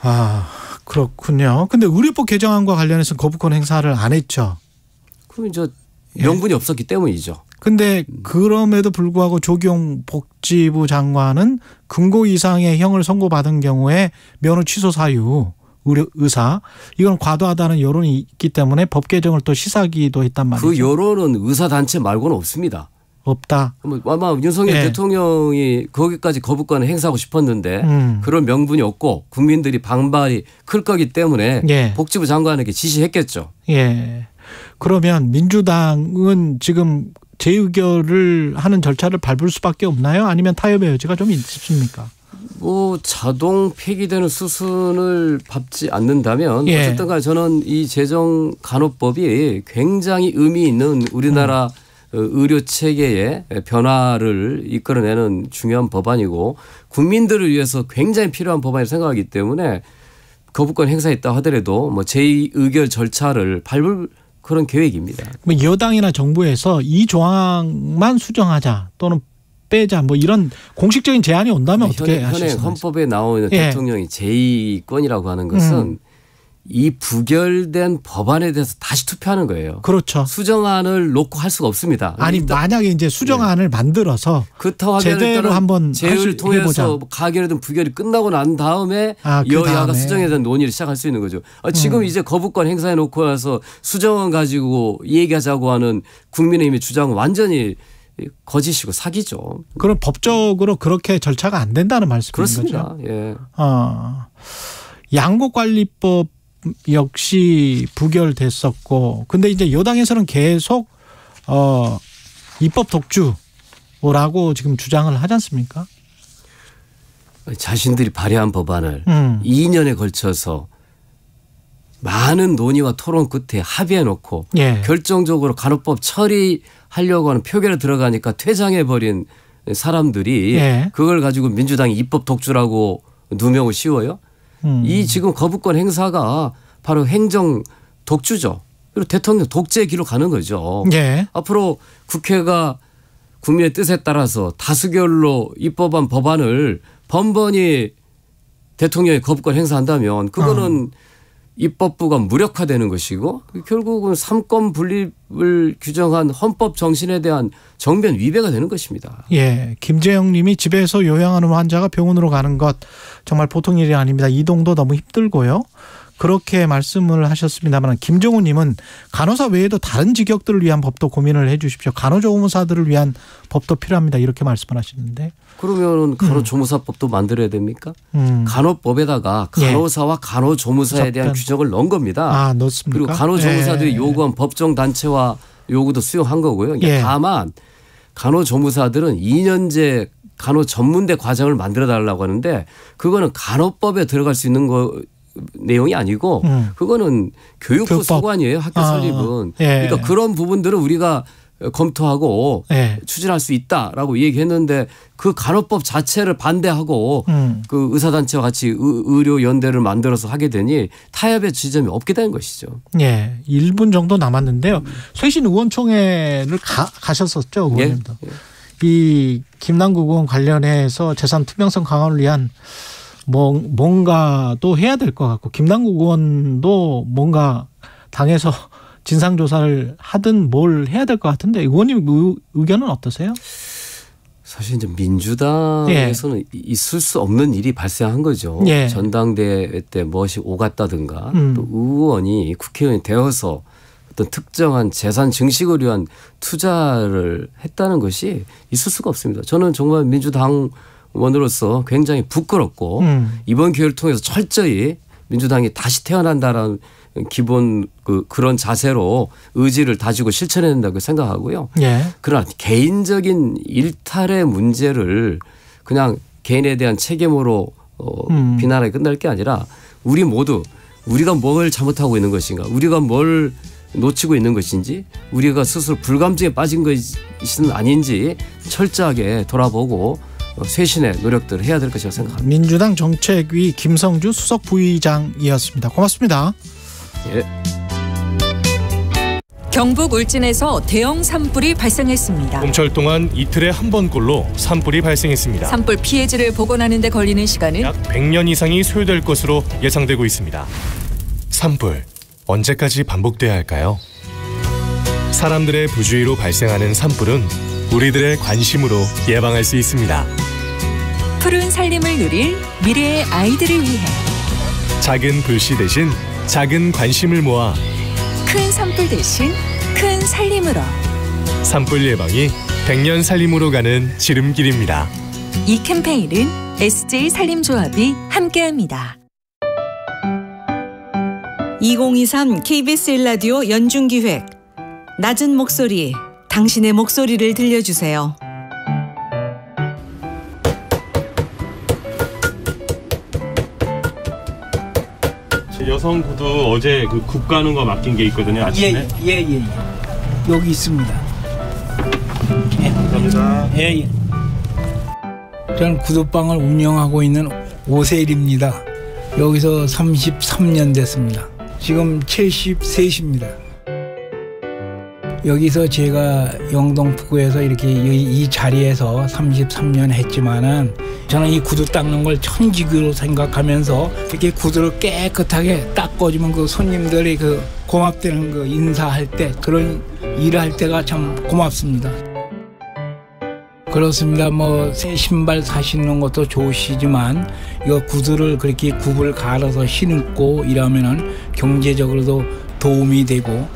아, 그렇군요. 근데 의료법 개정안과 관련해서 거부권 행사를 안 했죠. 그럼 이제 명분이 없었기 때문이죠. 근데 그럼에도 불구하고 조경 복지부 장관은 금고 이상의 형을 선고받은 경우에 면허 취소 사유 의사 이건 과도하다는 여론이 있기 때문에 법 개정을 또 시사하기도 했단 말이죠. 그 여론은 의사단체 말고는 없습니다. 없다. 아마 윤석열 대통령이 거기까지 거부권을 행사하고 싶었는데 그런 명분이 없고 국민들이 반발이 클 거기 때문에 복지부 장관에게 지시했겠죠. 그러면 민주당은 지금 재의결을 하는 절차를 밟을 수밖에 없나요? 아니면 타협의 여지가 좀 있습니까? 자동 폐기되는 수순을 밟지 않는다면 어쨌든 간에 저는 이 제정 간호법이 굉장히 의미 있는 우리나라 의료 체계의 변화를 이끌어내는 중요한 법안이고 국민들을 위해서 굉장히 필요한 법안이라고 생각하기 때문에 거부권 행사했다 하더라도 재의결 절차를 밟을 그런 계획입니다. 여당이나 정부에서 이 조항만 수정하자 또는 빼자 이런 공식적인 제안이 온다면 어떻게 하실까요? 현행 헌법에 나오는 대통령이 제2권이라고 하는 것은 이 부결된 법안에 대해서 다시 투표하는 거예요. 그렇죠. 수정안을 놓고 할 수가 없습니다. 아니 만약에 이제 수정안을 만들어서 제대로 한번 제의를 통해서 가결이든 부결이 끝나고 난 다음에 여야가 수정에 대한 논의를 시작할 수 있는 거죠. 지금 이제 거부권 행사해 놓고 나서 수정안 가지고 얘기하자고 하는 국민의힘의 주장은 완전히 거짓이고 사기죠. 그럼 법적으로 그렇게 절차가 안 된다는 말씀인 그렇습니다. 거죠? 양곡관리법 역시 부결됐었고 근데 이제 여당에서는 계속 입법 독주라고 지금 주장을 하지 않습니까? 자신들이 발의한 법안을 2년에 걸쳐서 많은 논의와 토론 끝에 합의해 놓고 결정적으로 간호법 처리하려고 하는 표결에 들어가니까 퇴장해버린 사람들이 그걸 가지고 민주당이 입법 독주라고 누명을 씌워요. 이 지금 거부권 행사가 바로 행정 독주죠. 그리고 대통령 독재의 길로 가는 거죠. 앞으로 국회가 국민의 뜻에 따라서 다수결로 입법한 법안을 번번이 대통령이 거부권 행사한다면 그거는 입법부가 무력화되는 것이고 결국은 삼권 분립을 규정한 헌법 정신에 대한 정면 위배가 되는 것입니다. 김재영 님이 집에서 요양하는 환자가 병원으로 가는 것 정말 보통 일이 아닙니다. 이동도 너무 힘들고요. 그렇게 말씀을 하셨습니다만 김정우 님은 간호사 외에도 다른 직역들을 위한 법도 고민을 해 주십시오. 간호조무사들을 위한 법도 필요합니다. 이렇게 말씀을 하시는데. 그러면 간호조무사법도 만들어야 됩니까? 간호법에다가 간호사와 간호조무사에 대한 규정을 넣은 겁니다. 넣습니까? 그리고 간호조무사들이 요구한 법정단체와 요구도 수용한 거고요. 다만 간호조무사들은 2년제 간호전문대 과정을 만들어 달라고 하는데 그거는 간호법에 들어갈 수 있는 내용이 아니고 그거는 교육부 소관이에요. 학교 설립은. 그러니까 그런 부분들은 우리가 검토하고 추진할 수 있다라고 얘기했는데 그 간호법 자체를 반대하고 그 의사단체와 같이 의료연대를 만들어서 하게 되니 타협의 지점이 없게 된 것이죠. 1분 정도 남았는데요. 쇄신 의원총회를 가셨었죠. 의원님도. 이 김남국 의원 관련해서 재산 투명성 강화를 위한 뭔가 또 해야 될 것 같고 김남국 의원도 뭔가 당에서 진상조사를 하든 뭘 해야 될 것 같은데 의원님 의견은 어떠세요? 사실 이제 민주당에서는 있을 수 없는 일이 발생한 거죠. 전당대회 때 무엇이 오갔다든가 또 의원이 국회의원이 되어서 어떤 특정한 재산 증식을 위한 투자를 했다는 것이 있을 수가 없습니다. 저는 정말 민주당 의원으로서 굉장히 부끄럽고 이번 기회를 통해서 철저히 민주당이 다시 태어난다라는 기본 그런 자세로 의지를 다지고 실천해야 된다고 생각하고요. 그러나 개인적인 일탈의 문제를 그냥 개인에 대한 책임으로 비난하게 끝날 게 아니라 우리 모두 우리가 뭘 잘못하고 있는 것인가, 우리가 뭘 놓치고 있는 것인지, 우리가 스스로 불감증에 빠진 것은 아닌지 철저하게 돌아보고 쇄신의 노력들을 해야 될 것이라고 생각합니다. 민주당 정책위 김성주 수석 부의장이었습니다. 고맙습니다. 경북 울진에서 대형 산불이 발생했습니다. 봄철 동안 이틀에 한 번꼴로 산불이 발생했습니다. 산불 피해지를 복원하는 데 걸리는 시간은 약 100년 이상이 소요될 것으로 예상되고 있습니다. 산불, 언제까지 반복돼야 할까요? 사람들의 부주의로 발생하는 산불은 우리들의 관심으로 예방할 수 있습니다. 푸른 살림을 누릴 미래의 아이들을 위해 작은 불씨 대신 작은 관심을 모아 큰 산불 대신 큰 살림으로 산불 예방이 100년 살림으로 가는 지름길입니다. 이 캠페인은 SJ 산림조합이 함께합니다. 2023 KBS 1라디오 연중기획 낮은 목소리, 당신의 목소리를 들려주세요. 여성 구두 어제 그 굽 가는 거 맡긴 게 있거든요. 아침에. 예. 여기 있습니다. 감사합니다. 예. 저는 구두방을 운영하고 있는 오세일입니다. 여기서 33년 됐습니다. 지금 73입니다. 여기서 제가 영동포구에서 이렇게 이 자리에서 33년 했지만은 저는 이 구두 닦는 걸 천직으로 생각하면서 이렇게 구두를 깨끗하게 닦아주면 그 손님들이 그 고맙다는 그 인사할 때 그런 일할 때가 참 고맙습니다. 그렇습니다. 뭐 새 신발 사시는 것도 좋으시지만 이거 구두를 그렇게 굽을 갈아서 신고 이러면은 경제적으로도 도움이 되고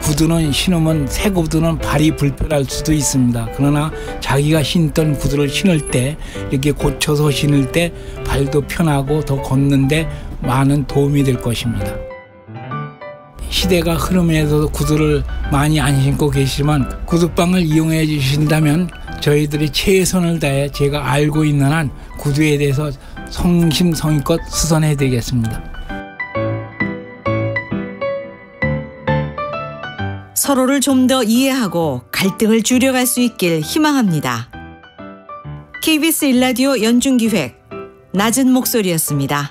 구두는 신으면 새 구두는 발이 불편할 수도 있습니다. 그러나 자기가 신던 구두를 신을 때 이렇게 고쳐서 신을 때 발도 편하고 더 걷는데 많은 도움이 될 것입니다. 시대가 흐름에서 구두를 많이 안 신고 계시지만 구두방을 이용해 주신다면 저희들이 최선을 다해 제가 알고 있는 한 구두에 대해서 성심성의껏 수선해 드리겠습니다. 서로를 좀 더 이해하고 갈등을 줄여갈 수 있길 희망합니다. KBS 1라디오 연중기획 낮은 목소리였습니다.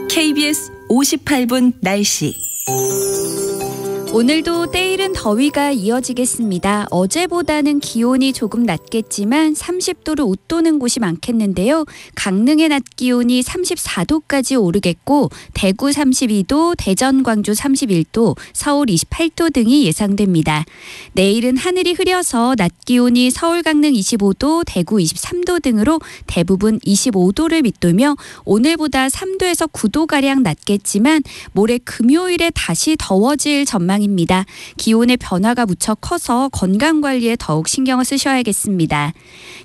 KBS 58분 날씨. 오늘도 때이른 더위가 이어지겠습니다. 어제보다는 기온이 조금 낮겠지만 30도를 웃도는 곳이 많겠는데요. 강릉의 낮 기온이 34도까지 오르겠고 대구 32도, 대전, 광주 31도, 서울 28도 등이 예상됩니다. 내일은 하늘이 흐려서 낮 기온이 서울, 강릉 25도, 대구 23도 등으로 대부분 25도를 밑돌며 오늘보다 3도에서 9도가량 낮겠지만 모레 금요일에 다시 더워질 전망입니다. 기온의 변화가 무척 커서 건강관리에 더욱 신경을 쓰셔야겠습니다.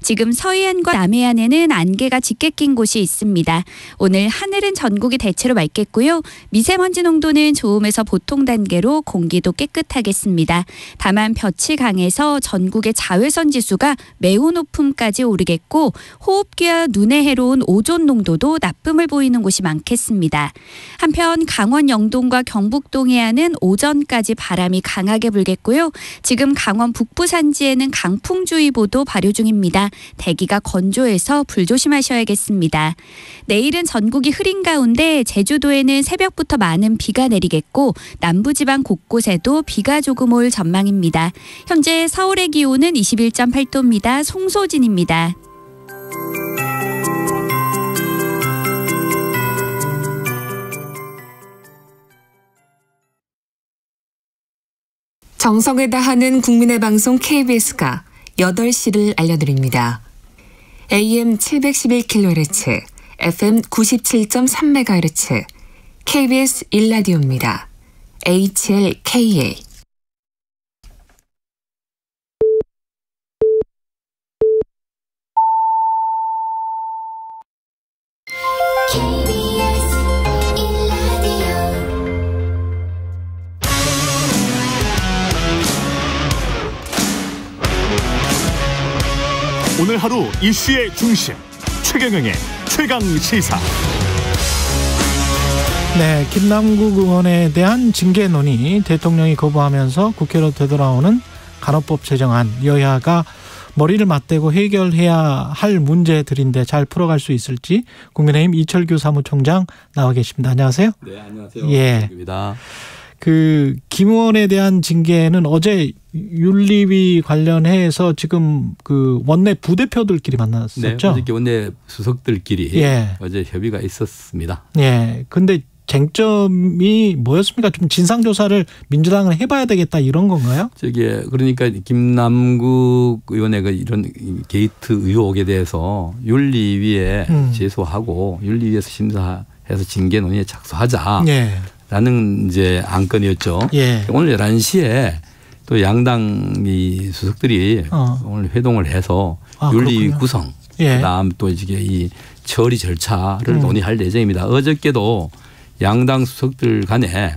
지금 서해안과 남해안에는 안개가 짙게 낀 곳이 있습니다. 오늘 하늘은 전국이 대체로 맑겠고요. 미세먼지 농도는 좋음에서 보통 단계로 공기도 깨끗하겠습니다. 다만 볕이 강해서 전국의 자외선 지수가 매우 높음까지 오르겠고 호흡기와 눈에 해로운 오존 농도도 나쁨을 보이는 곳이 많겠습니다. 한편 강원 영동과 경북 동해안은 오전까지 오후까지 바람이 강하게 불겠고요. 지금 강원 북부 산지에는 강풍주의보도 발효 중입니다. 대기가 건조해서 불조심하셔야겠습니다. 내일은 전국이 흐린 가운데 제주도에는 새벽부터 많은 비가 내리겠고 남부지방 곳곳에도 비가 조금 올 전망입니다. 현재 서울의 기온은 21.8도입니다. 송소진입니다. 정성을 다하는 국민의 방송 KBS가 8시를 알려드립니다. AM 711kHz, FM 97.3MHz, KBS 1라디오입니다. HLKA. 오늘 하루 이슈의 중심 최경영의 최강시사. 네, 김남국 의원에 대한 징계 논의 대통령이 거부하면서 국회로 되돌아오는 간호법 제정안, 여야가 머리를 맞대고 해결해야 할 문제들인데 잘 풀어갈 수 있을지 국민의힘 이철규 사무총장 나와 계십니다. 안녕하세요. 네, 안녕하세요. 예. 입니다. 김 의원에 대한 징계는 어제 윤리위 관련해서 지금 원내 부대표들끼리 만났었죠. 네, 어저께 원내 수석들끼리 어제 협의가 있었습니다. 예. 근데 쟁점이 뭐였습니까? 좀 진상조사를 민주당은 해봐야 되겠다 이런 건가요? 그러니까 김남국 의원의 이런 게이트 의혹에 대해서 윤리위에 제소하고 윤리위에서 심사해서 징계 논의에 착수하자. 라는 이제 안건이었죠. 오늘 11시에 또 양당 이 수석들이 오늘 회동을 해서 윤리위 구성, 그다음 또 이제 이 처리 절차를 논의할 예정입니다. 어저께도 양당 수석들 간에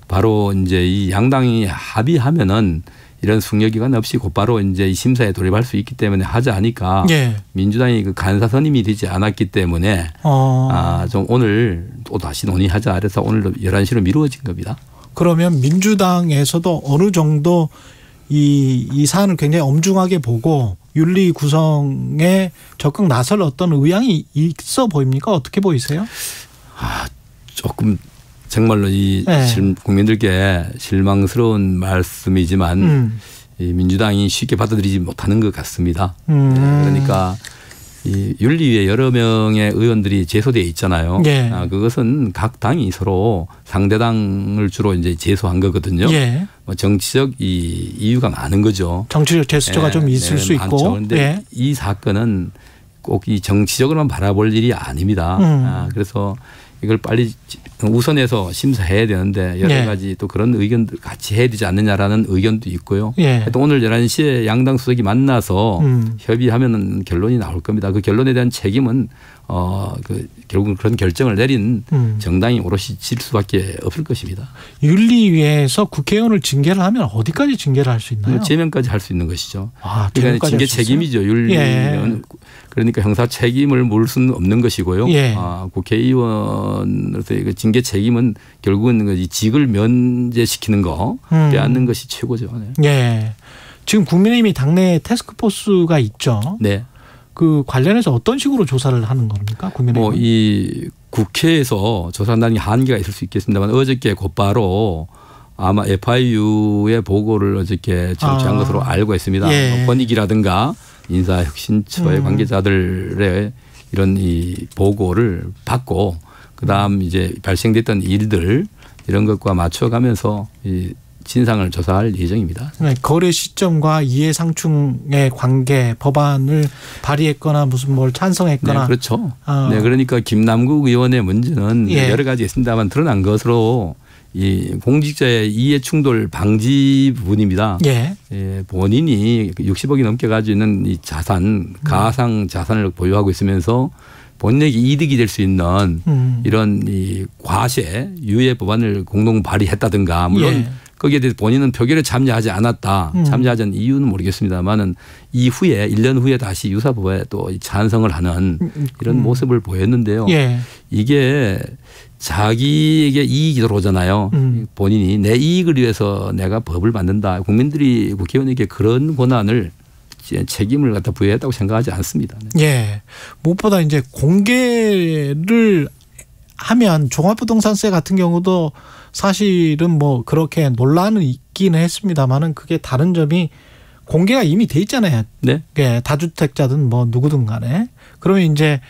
바로 이제 이 양당이 합의하면은 이런 숙려기간 없이 곧바로 이제 이 심사에 돌입할 수 있기 때문에 하자 하니까 민주당이 간사 선임이 되지 않았기 때문에 좀 오늘 또 다시 논의하자 그래서 오늘도 11시로 미루어진 겁니다. 그러면 민주당에서도 어느 정도 이 사안을 굉장히 엄중하게 보고 윤리 구성에 적극 나설 어떤 의향이 있어 보입니까? 어떻게 보이세요? 조금 정말로 국민들께 실망스러운 말씀이지만 이 민주당이 쉽게 받아들이지 못하는 것 같습니다. 그러니까 이 윤리위에 여러 명의 의원들이 제소되어 있잖아요. 그것은 각 당이 서로 상대당을 주로 이제 제소한 거거든요. 뭐 정치적 이유가 많은 거죠. 정치적 제스처가 좀 있을 수 있고. 그런데 이 사건은 꼭 이 정치적으로만 바라볼 일이 아닙니다. 그래서 이걸 빨리 우선해서 심사해야 되는데 여러 가지 또 그런 의견도 같이 해야 되지 않느냐라는 의견도 있고요. 또 오늘 11시에 양당 수석이 만나서 협의하면 결론이 나올 겁니다. 그 결론에 대한 책임은 결국은 그런 결정을 내린 정당이 오롯이 질 수밖에 없을 것입니다. 윤리위에서 국회의원을 징계를 하면 어디까지 징계를 할 수 있나요? 제명까지 할 수 있는 것이죠. 그러니까 징계 책임이죠. 윤리위원. 그러니까 형사 책임을 물을 수는 없는 것이고요. 국회의원으로서의 그 징계 책임은 결국은 이 직을 면제시키는 거 빼앗는 것이 최고죠. 지금 국민의힘이 당내 태스크포스가 있죠. 그 관련해서 어떤 식으로 조사를 하는 겁니까? 국민의힘. 이 국회에서 조사한다는 게 한계가 있을 수 있겠습니다만 어저께 곧바로 아마 FIU의 보고를 어저께 제출한 것으로 알고 있습니다. 권익이라든가 인사혁신처의 관계자들의 이런 이 보고를 받고 그다음 이제 발생됐던 일들 이런 것과 맞춰가면서 이 진상을 조사할 예정입니다. 거래 시점과 이해상충의 관계 법안을 발의했거나 무슨 뭘 찬성했거나. 그렇죠. 그러니까 김남국 의원의 문제는 여러 가지 있습니다만 드러난 것으로 이 공직자의 이해충돌 방지 부분입니다. 본인이 60억이 넘게 가지고 있는 이 자산, 가상 자산을 보유하고 있으면서 본인에게 이득이 될 수 있는 이런 이 과세 유예 법안을 공동 발의했다든가 물론 거기에 대해서 본인은 표결에 참여하지 않았다. 참여하지 않은 이유는 모르겠습니다만은 이후에 1년 후에 다시 유사법에 또 찬성을 하는 이런 모습을 보였는데요. 이게 자기에게 이익이 들어오잖아요. 본인이 내 이익을 위해서 내가 법을 만든다. 국민들이 국회의원에게 그런 권한을 책임을 갖다 부여했다고 생각하지 않습니다. 네. 예. 무엇보다 이제 공개를 하면 종합부동산세 같은 경우도 사실은 뭐 그렇게 논란은 있기는 했습니다만은 그게 다른 점이 공개가 이미 돼 있잖아요. 네. 예, 다주택자든 뭐 누구든 간에. 그러면 이제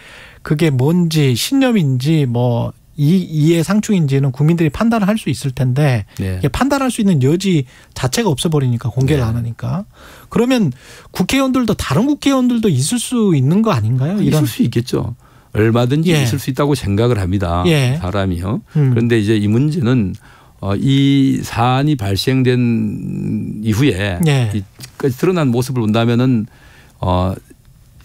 그게 뭔지 신념인지 뭐 이해상충인지는 국민들이 판단을 할 수 있을 텐데 네. 판단할 수 있는 여지 자체가 없어버리니까 공개를 안 하니까. 그러면 국회의원들도 다른 국회의원들도 있을 수 있는 거 아닌가요? 있을 수 있겠죠. 얼마든지 있을 수 있다고 생각을 합니다. 사람이요. 그런데 이제 이 문제는 이 사안이 발생된 이후에 드러난 모습을 본다면은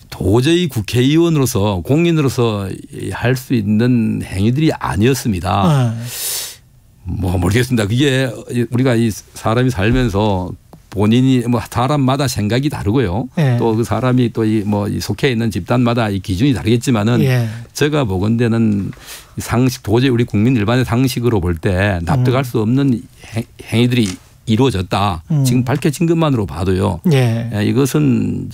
도저히 국회의원으로서 공인으로서 할 수 있는 행위들이 아니었습니다. 뭐 모르겠습니다. 그게 우리가 이 사람이 살면서 본인이 뭐 사람마다 생각이 다르고요. 또 그 사람이 또 이 뭐 속해 있는 집단마다 이 기준이 다르겠지만은 제가 보건대는 상식 도저히 우리 국민 일반의 상식으로 볼 때 납득할 수 없는 행위들이 이루어졌다. 지금 밝혀진 것만으로 봐도요. 이것은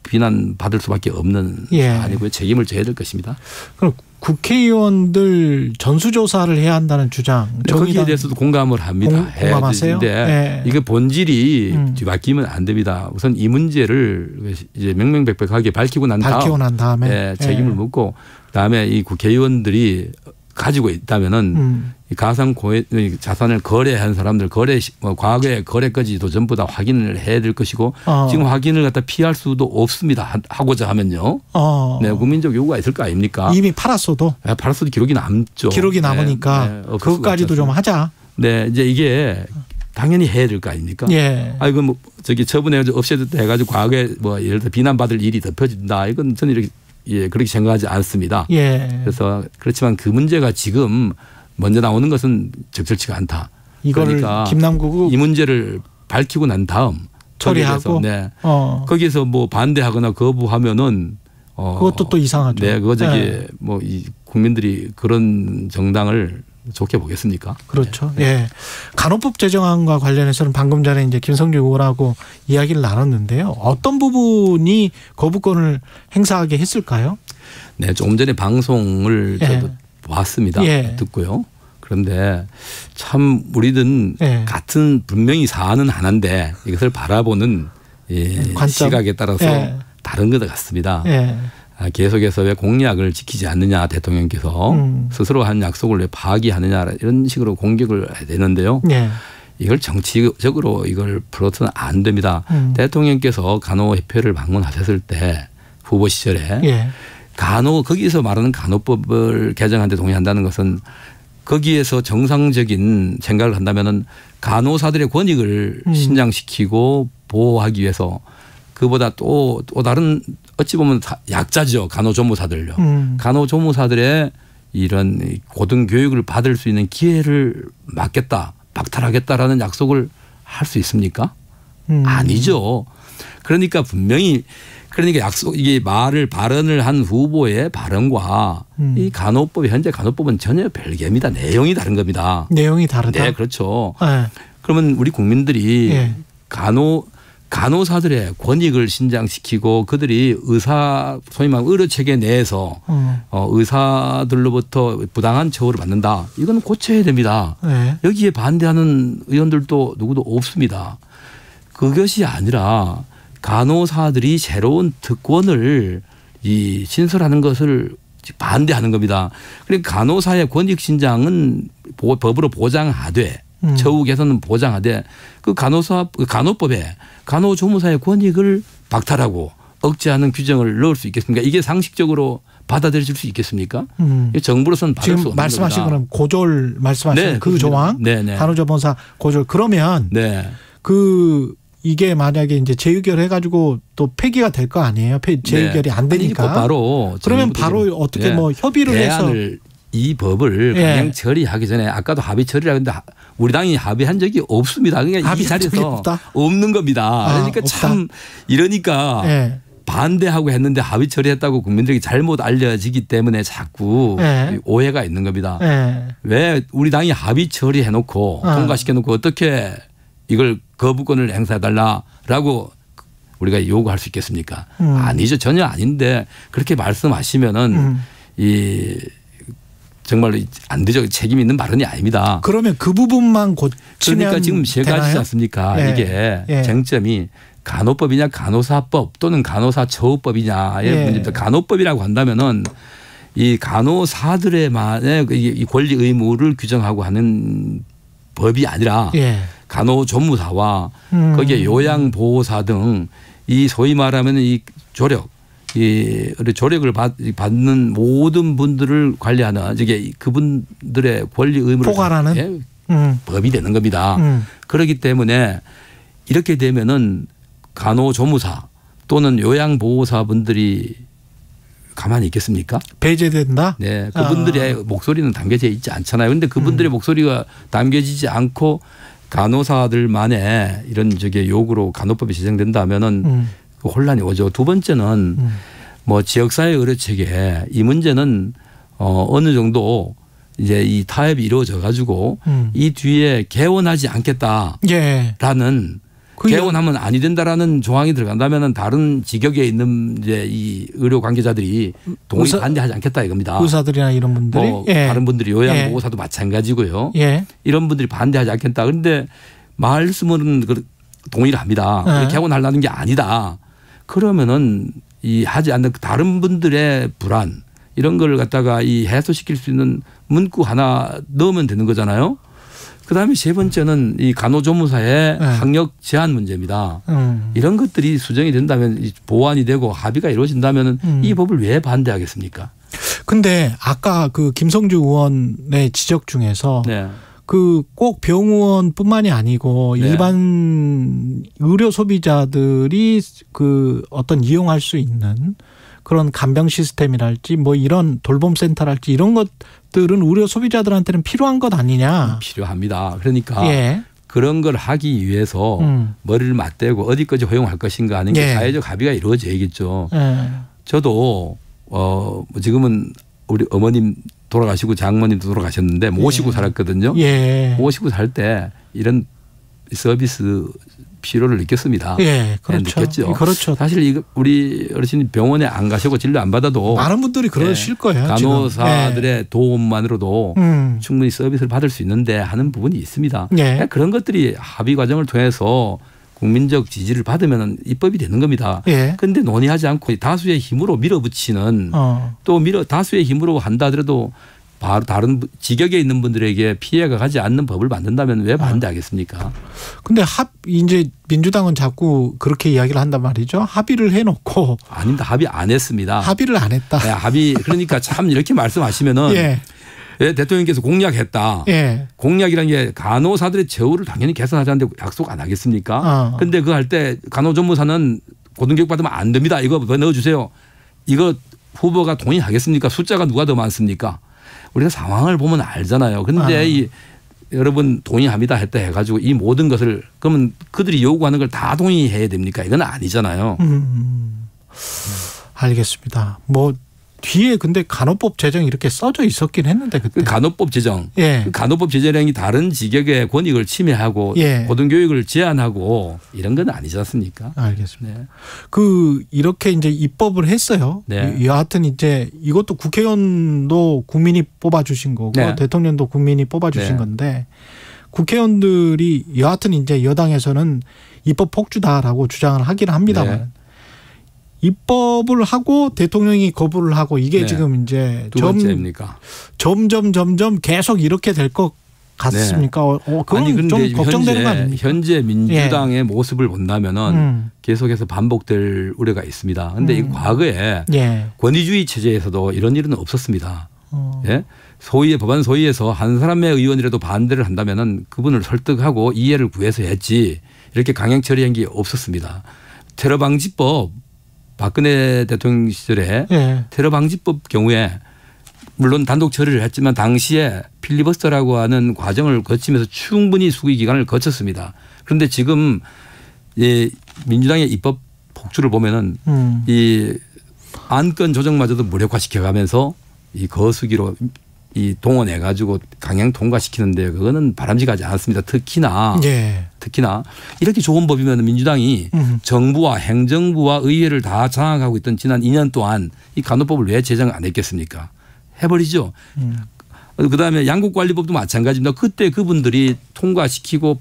비난받을 수밖에 없는 사안이고요. 책임을 져야 될 것입니다. 그럼 국회의원들 전수조사를 해야 한다는 주장. 거기에 대해서도 공감을 합니다. 공감하세요? 그런데 이게 본질이 바뀌면 안 됩니다. 우선 이 문제를 이제 명명백백하게 밝히고 난 다음에 책임을 묻고 그다음에 이 국회의원들이 가지고 있다면은 가상 자산을 거래한 사람들 과거의 거래까지도 전부 다 확인을 해야 될 것이고 지금 확인을 갖다 피할 수도 없습니다. 하고자 하면요. 네, 국민적 요구가 있을 거 아닙니까? 이미 팔았어도. 네, 팔았어도 기록이 남죠. 기록이 남으니까 그것까지도 좀 하자. 네, 이제 이게 당연히 해야 될 거 아닙니까? 아이고 뭐 처분해 없애졌다 해가지고 과거에 뭐 예를 들어 비난받을 일이 덮여진다. 이건 저는 이렇게 그렇게 생각하지 않습니다. 그래서 그렇지만 그 문제가 지금 먼저 나오는 것은 적절치가 않다. 이거를 그러니까 김남국 이 문제를 밝히고 난 다음 처리하고 거기에서 뭐 반대하거나 거부하면은 그것도 또 이상하죠. 네, 그거 뭐 이 국민들이 그런 정당을 좋게 보겠습니까? 그렇죠. 간호법 제정안과 관련해서는 방금 전에 이제 김성주 의원하고 이야기를 나눴는데요. 어떤 부분이 거부권을 행사하게 했을까요? 네, 조금 전에 방송을 저도 봤습니다. 듣고요. 그런데 참 우리는 같은 분명히 사안은 하나인데 이것을 바라보는 시각에 따라서 다른 것 같습니다. 계속해서 왜 공약을 지키지 않느냐 대통령께서 스스로 한 약속을 왜 파기하느냐 이런 식으로 공격을 해야 되는데요. 이걸 정치적으로 이걸 풀어서는 안 됩니다. 대통령께서 간호협회를 방문하셨을 때 후보 시절에 거기서 말하는 간호법을 개정하는 데 동의한다는 것은 거기에서 정상적인 생각을 한다면은 간호사들의 권익을 신장시키고 보호하기 위해서 그보다 또 다른 어찌 보면 약자죠. 간호조무사들요. 간호조무사들의 이런 고등교육을 받을 수 있는 기회를 막겠다, 박탈하겠다라는 약속을 할 수 있습니까? 아니죠. 그러니까 분명히 이게 발언을 한 후보의 발언과 이 간호법이 현재 간호법은 전혀 별개입니다. 내용이 다른 겁니다. 내용이 다르다. 네, 그렇죠. 그러면 우리 국민들이 간호사들의 권익을 신장시키고 그들이 소위 말하면 의료체계 내에서 의사들로부터 부당한 처우를 받는다. 이건 고쳐야 됩니다. 여기에 반대하는 의원들도 누구도 없습니다. 그것이 아니라 간호사들이 새로운 특권을 신설하는 것을 반대하는 겁니다. 그러니까 간호사의 권익 신장은 법으로 보장하되 처우 개선은 보장하되 그 간호법에 간호조무사의 권익을 박탈하고 억제하는 규정을 넣을 수 있겠습니까? 이게 상식적으로 받아들여질 수 있겠습니까? 정부로서는 받을 수 없는 겁니다. 지금 말씀하신 거는 고졸 말씀하시는 그 조항 간호조무사 고졸 그러면 이게 만약에 이제 재의결 해가지고 또 폐기가 될 거 아니에요? 재의결이 안 되니까. 그러면 바로 어떻게 뭐 협의를 해서 이 법을 그냥 처리하기 전에 아까도 합의 처리라고 했는데 우리 당이 합의한 적이 없습니다. 그러니까 이 자리에서 없는 겁니다. 그러니까 참 이러니까 반대하고 했는데 합의 처리했다고 국민들에게 잘못 알려지기 때문에 자꾸 오해가 있는 겁니다. 왜 우리 당이 합의 처리해놓고 통과시켜놓고 어떻게 이걸 거부권을 행사해달라라고 우리가 요구할 수 있겠습니까? 아니죠. 전혀 아닌데 그렇게 말씀하시면은 정말 안 되죠. 책임 있는 발언이 아닙니다. 그러면 그 부분만 고치면 그러니까 지금 세 가지지 않습니까? 이게 쟁점이 간호법이냐 간호사법 또는 간호사처우법이냐의 문제입니다. 간호법이라고 한다면은 이 간호사들의만의 이 권리 의무를 규정하고 하는 법이 아니라 간호조무사와 거기에 요양보호사 등 이 소위 말하면 이 조력 이 조력을 받는 모든 분들을 관리하는 이게 그분들의 권리 의무를 포괄하는 법이 되는 겁니다. 그렇기 때문에 이렇게 되면은 간호조무사 또는 요양보호사분들이 가만히 있겠습니까? 배제된다? 네. 그분들의 목소리는 담겨져 있지 않잖아요. 그런데 그분들의 목소리가 담겨지지 않고 간호사들만의 이런 요구로 간호법이 제정된다면은 혼란이 오죠. 두 번째는 뭐 지역사회 의료체계 이 문제는 어느 정도 이제 이 타협이 이루어져 가지고 이 뒤에 개원하지 않겠다라는 개원하면 아니 된다라는 조항이 들어간다면은 다른 직역에 있는 이제 이 의료 관계자들이 동의 반대하지 않겠다 이겁니다. 의사들이나 이런 분들이 다른 분들이 요양보호사도 마찬가지고요. 이런 분들이 반대하지 않겠다. 그런데 말씀은 동의를 합니다. 개원하려는 게 아니다. 그러면은 이 하지 않는 다른 분들의 불안 이런 걸 갖다가 이 해소시킬 수 있는 문구 하나 넣으면 되는 거잖아요. 그다음에 세 번째는 이 간호조무사의 학력 제한 문제입니다. 이런 것들이 수정이 된다면 보완이 되고 합의가 이루어진다면 이 법을 왜 반대하겠습니까? 근데 아까 그 김성주 의원의 지적 중에서 그 꼭 병원뿐만이 아니고 일반 의료 소비자들이 그 어떤 이용할 수 있는 그런 간병 시스템이랄지 뭐 이런 돌봄센터랄지 이런 것들은 의료 소비자들한테는 필요한 것 아니냐. 필요합니다. 그러니까 그런 걸 하기 위해서 머리를 맞대고 어디까지 허용할 것인가 하는 게 사회적 합의가 이루어져야겠죠. 저도 지금은 우리 어머님 돌아가시고 장모님도 돌아가셨는데 모시고 살았거든요. 모시고 살 때 이런 서비스 필요를 느꼈습니다. 그렇죠. 느꼈죠. 그렇죠. 사실 우리 어르신이 병원에 안 가시고 진료 안 받아도 많은 분들이 그러실 거예요. 간호사들의 도움만으로도 충분히 서비스를 받을 수 있는데 하는 부분이 있습니다. 그런 것들이 합의 과정을 통해서 국민적 지지를 받으면 입법이 되는 겁니다. 그런데 논의하지 않고 다수의 힘으로 밀어붙이는 또 다수의 힘으로 한다 하더라도 바로 다른 직역에 있는 분들에게 피해가 가지 않는 법을 만든다면 왜 반대하겠습니까? 근데 이제 민주당은 자꾸 그렇게 이야기를 한단 말이죠. 합의를 해놓고. 아닙니다. 합의 안 했습니다. 합의를 안 했다. 합의 그러니까 참 이렇게 말씀하시면은 대통령께서 공약했다. 공약이라는 게 간호사들의 처우를 당연히 개선하자는데 약속 안 하겠습니까? 그런데 그거 할 때 간호조무사는 고등교육 받으면 안 됩니다. 이거 넣어주세요. 이거 후보가 동의하겠습니까? 숫자가 누가 더 많습니까? 우리가 상황을 보면 알잖아요. 그런데 여러분 동의합니다 했다 해가지고 이 모든 것을 그러면 그들이 요구하는 걸 다 동의해야 됩니까? 이건 아니잖아요. 알겠습니다. 뭐 뒤에 근데 간호법 제정이 이렇게 써져 있었긴 했는데 그때. 간호법 제정. 그 간호법 제정이 다른 직역의 권익을 침해하고 고등교육을 제한하고 이런 건 아니지 않습니까? 알겠습니다. 그 이렇게 이제 입법을 했어요. 여하튼 이제 이것도 국회의원도 국민이 뽑아주신 거고 대통령도 국민이 뽑아주신 건데 국회의원들이 여하튼 이제 여당에서는 입법 폭주다라고 주장을 하긴 합니다만. 입법을 하고 대통령이 거부를 하고 이게 지금 이제 점점 계속 이렇게 될 것 같습니까? 그건 좀 걱정되는 거 아닙니까? 현재 민주당의 모습을 본다면은 계속해서 반복될 우려가 있습니다. 그런데 이 과거에 권위주의 체제에서도 이런 일은 없었습니다. 법안 소위에서 한 사람의 의원이라도 반대를 한다면은 그분을 설득하고 이해를 구해서 했지 이렇게 강행 처리한 게 없었습니다. 테러방지법 박근혜 대통령 시절에 테러방지법 경우에 물론 단독 처리를 했지만 당시에 필리버스터라고 하는 과정을 거치면서 충분히 수기 기간을 거쳤습니다. 그런데 지금 민주당의 입법 속주를 보면은 이 안건 조정마저도 무력화시켜가면서 이 거수기로 이 동원해 가지고 강행 통과시키는데 그거는 바람직하지 않습니다. 특히나 이렇게 좋은 법이면 민주당이 정부와 행정부와 의회를 다 장악하고 있던 지난 2년 동안 이 간호법을 왜 제정 안 했겠습니까? 해버리죠. 그다음에 양국관리법도 마찬가지입니다. 그때 그분들이 통과시키고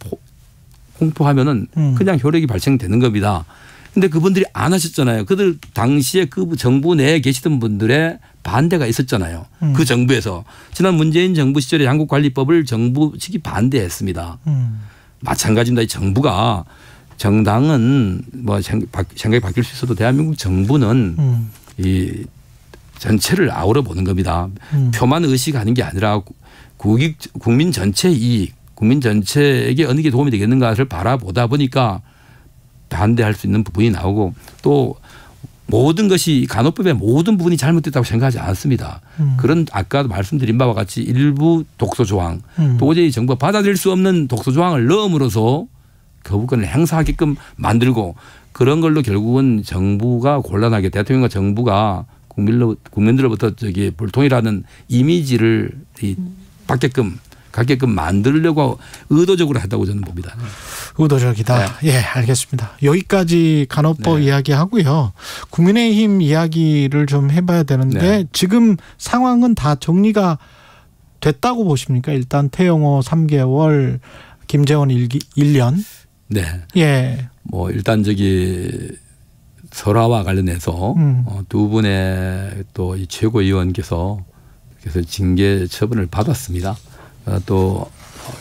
공포하면은 그냥 효력이 발생되는 겁니다. 근데 그분들이 안 하셨잖아요. 그들 당시에 그 정부 내에 계시던 분들의 반대가 있었잖아요. 그 정부에서. 지난 문재인 정부 시절에 양국관리법을 정부 측이 반대했습니다. 마찬가지입니다. 이 정부가 정당은 뭐 생각이 바뀔 수 있어도 대한민국 정부는 이 전체를 아우러 보는 겁니다. 표만 의식하는 게 아니라 국민 전체 이익, 국민 전체에게 어느 게 도움이 되겠는가를 바라보다 보니까 반대할 수 있는 부분이 나오고 또 모든 것이 간호법의 모든 부분이 잘못됐다고 생각하지 않습니다. 그런 아까도 말씀드린 바와 같이 일부 독소 조항 도저히 정부가 받아들일 수 없는 독소 조항을 넣음으로써 거부권을 행사하게끔 만들고 그런 걸로 결국은 정부가 곤란하게 대통령과 정부가 국민들로부터 저기 불통이라는 이미지를 갖게끔 만들려고 의도적으로 했다고 저는 봅니다. 의도적이다. 네. 예, 알겠습니다. 여기까지 간호법 이야기하고요. 국민의힘 이야기를 좀 해봐야 되는데 지금 상황은 다 정리가 됐다고 보십니까? 일단 태영호 3개월, 김재원 1년. 네. 예. 뭐 일단 저기 설화와 관련해서 두 분의 또 이 최고위원께서 그래서 징계 처분을 받았습니다. 또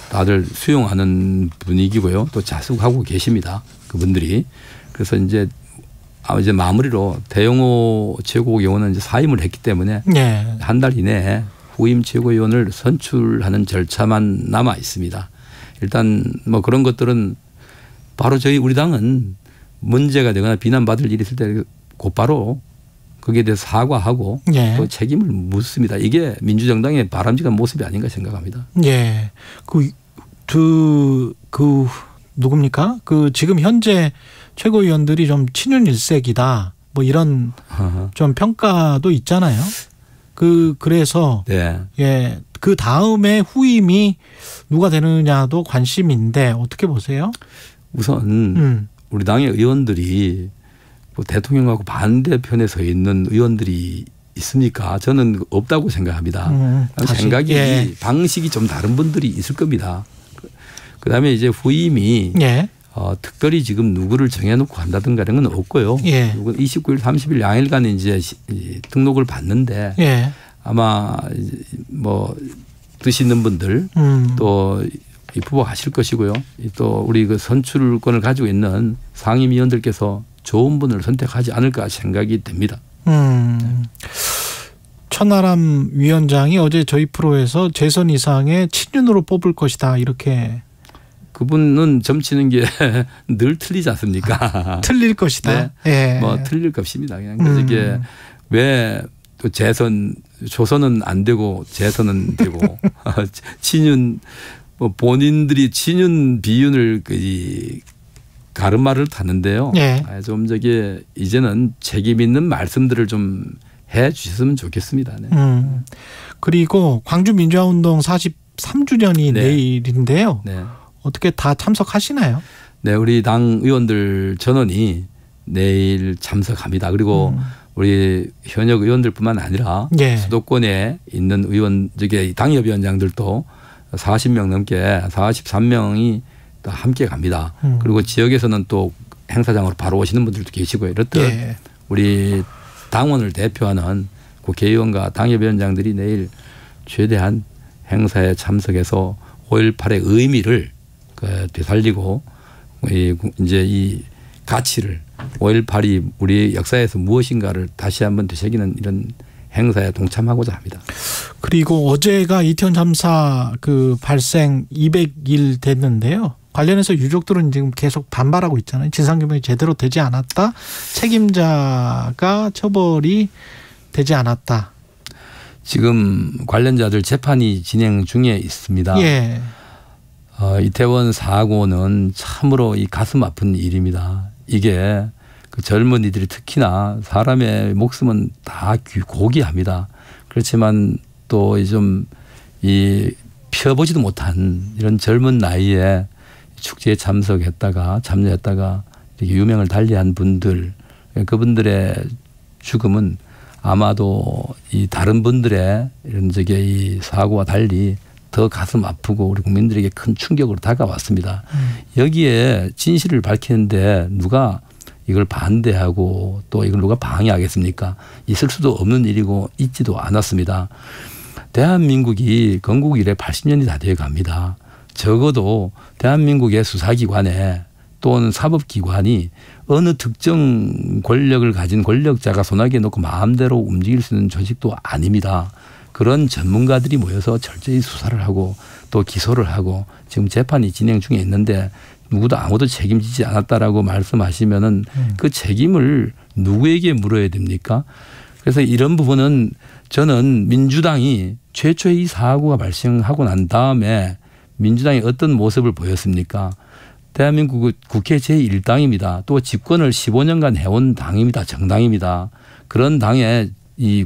다들 수용하는 분위기고요. 또 자숙하고 계십니다. 그분들이. 그래서 이제 마무리로 태영호 최고위원은 이제 사임을 했기 때문에 한 달 이내에 후임 최고위원을 선출하는 절차만 남아 있습니다. 일단 뭐 그런 것들은 바로 우리 당은 문제가 되거나 비난받을 일이 있을 때 곧바로 거기에 대해서 사과하고 또 책임을 묻습니다. 이게 민주정당의 바람직한 모습이 아닌가 생각합니다. 예. 누굽니까? 지금 현재 최고위원들이 좀 친윤 일색이다. 뭐 이런 좀 평가도 있잖아요. 그래서 예. 그 다음에 후임이 누가 되느냐도 관심인데 어떻게 보세요? 우선 우리 당의 의원들이 대통령하고 반대편에 서 있는 의원들이 있습니까? 저는 없다고 생각합니다. 생각이 방식이 좀 다른 분들이 있을 겁니다. 그다음에 이제 후임이 특별히 지금 누구를 정해놓고 한다든가 이런 건 없고요. 29일, 30일 양일간 이제 등록을 받는데 아마 뭐 뜻 있는 분들 또 후보하실 것이고요. 또 우리 그 선출권을 가지고 있는 상임위원들께서 좋은 분을 선택하지 않을까 생각이 됩니다. 천하람 위원장이 어제 저희 프로에서 재선 이상의 친윤으로 뽑을 것이다 이렇게. 그분은 점치는 게 늘 틀리지 않습니까? 틀릴 것이다. 뭐 틀릴 것입니다. 그냥 이게 왜 또 조선은 안 되고 재선은 되고 친윤 뭐 본인들이 친윤 비윤을 가르마를 타는데요. 좀 이제는 책임 있는 말씀들을 좀 해 주셨으면 좋겠습니다. 그리고 광주 민주화운동 43주년이 내일인데요. 어떻게 다 참석하시나요? 네, 우리 당 의원들 전원이 내일 참석합니다. 그리고 우리 현역 의원들뿐만 아니라 수도권에 있는 의원, 당협위원장들도 40명 넘게 43명이 또 함께 갑니다. 그리고 지역에서는 또 행사장으로 바로 오시는 분들도 계시고요. 이렇듯 우리 당원을 대표하는 국회의원과 당협위원장들이 내일 최대한 행사에 참석해서 5.18의 의미를 되살리고 이제 이 가치를 5.18이 우리 역사에서 무엇인가를 다시 한번 되새기는 이런 행사에 동참하고자 합니다. 그리고 어제가 이태원 참사 발생 200일 됐는데요. 관련해서 유족들은 지금 계속 반발하고 있잖아요. 진상규명이 제대로 되지 않았다. 책임자가 처벌이 되지 않았다. 지금 관련자들 재판이 진행 중에 있습니다. 이태원 사고는 참으로 이 가슴 아픈 일입니다. 이게 그 젊은이들이 특히나 사람의 목숨은 다 고귀합니다. 그렇지만 또 좀 이 펴보지도 못한 이런 젊은 나이에 축제에 참여했다가 이렇게 유명을 달리한 분들, 그분들의 죽음은 아마도 이 다른 분들의 이런 이 사고와 달리 더 가슴 아프고 우리 국민들에게 큰 충격으로 다가왔습니다. 여기에 진실을 밝히는데 누가 이걸 반대하고 또 이걸 누가 방해하겠습니까? 있을 수도 없는 일이고 있지도 않았습니다. 대한민국이 건국 이래 80년이 다 되어 갑니다. 적어도 대한민국의 수사기관에 또는 사법기관이 어느 특정 권력을 가진 권력자가 손아귀에 놓고 마음대로 움직일 수 있는 조직도 아닙니다. 그런 전문가들이 모여서 철저히 수사를 하고 또 기소를 하고 지금 재판이 진행 중에 있는데 아무도 책임지지 않았다라고 말씀하시면은 그 책임을 누구에게 물어야 됩니까? 그래서 이런 부분은 저는 민주당이 최초의 이 사고가 발생하고 난 다음에 민주당이 어떤 모습을 보였습니까? 대한민국 국회 제1당입니다. 또 집권을 15년간 해온 당입니다. 정당입니다. 그런 당의 이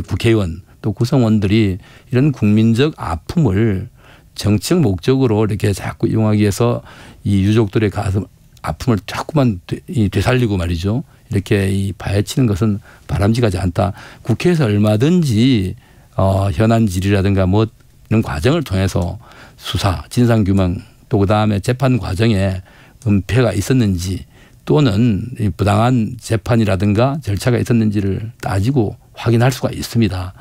국회의원 또 구성원들이 이런 국민적 아픔을 정치적 목적으로 이렇게 자꾸 이용하기 위해서 이 유족들의 가슴 아픔을 자꾸만 되살리고 말이죠. 이렇게 파헤치는 것은 바람직하지 않다. 국회에서 얼마든지 현안 질의라든가 뭐 이런 과정을 통해서 수사, 진상규명 또 그다음에 재판 과정에 은폐가 있었는지 또는 부당한 재판이라든가 절차가 있었는지를 따지고 확인할 수가 있습니다.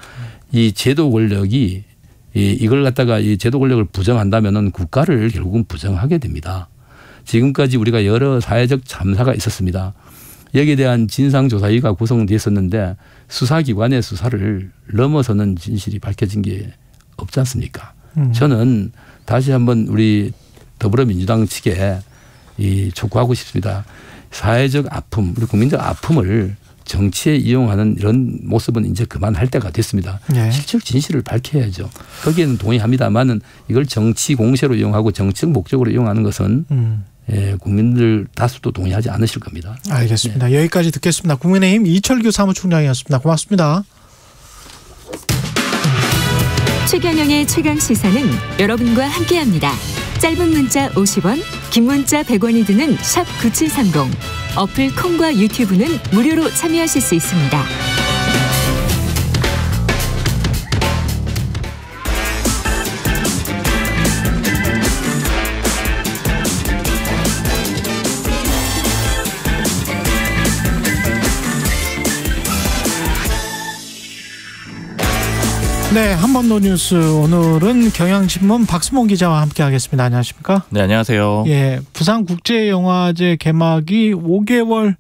이 제도 권력이 이걸 갖다가 이 제도 권력을 부정한다면은 국가를 결국은 부정하게 됩니다. 지금까지 우리가 여러 사회적 참사가 있었습니다. 여기에 대한 진상조사위가 구성되었었는데 수사기관의 수사를 넘어서는 진실이 밝혀진 게 없지 않습니까? 저는 다시 한번 우리 더불어민주당 측에 촉구하고 싶습니다. 사회적 아픔, 우리 국민적 아픔을 정치에 이용하는 이런 모습은 이제 그만할 때가 됐습니다. 네. 실질 진실을 밝혀야죠. 거기에는 동의합니다만은 이걸 정치 공세로 이용하고 정치적 목적으로 이용하는 것은 국민들 다수도 동의하지 않으실 겁니다. 알겠습니다. 네. 여기까지 듣겠습니다. 국민의힘 이철규 사무총장이었습니다. 고맙습니다. 최경영의 최강시사는 여러분과 함께합니다. 짧은 문자 50원, 긴 문자 100원이 드는 샵 9730. 어플 콩과 유튜브는 무료로 참여하실 수 있습니다. 네, 한번더 뉴스 오늘은 경향신문 박수몽 기자와 함께하겠습니다. 안녕하십니까? 네, 안녕하세요. 예, 부산국제영화제 개막이 5개월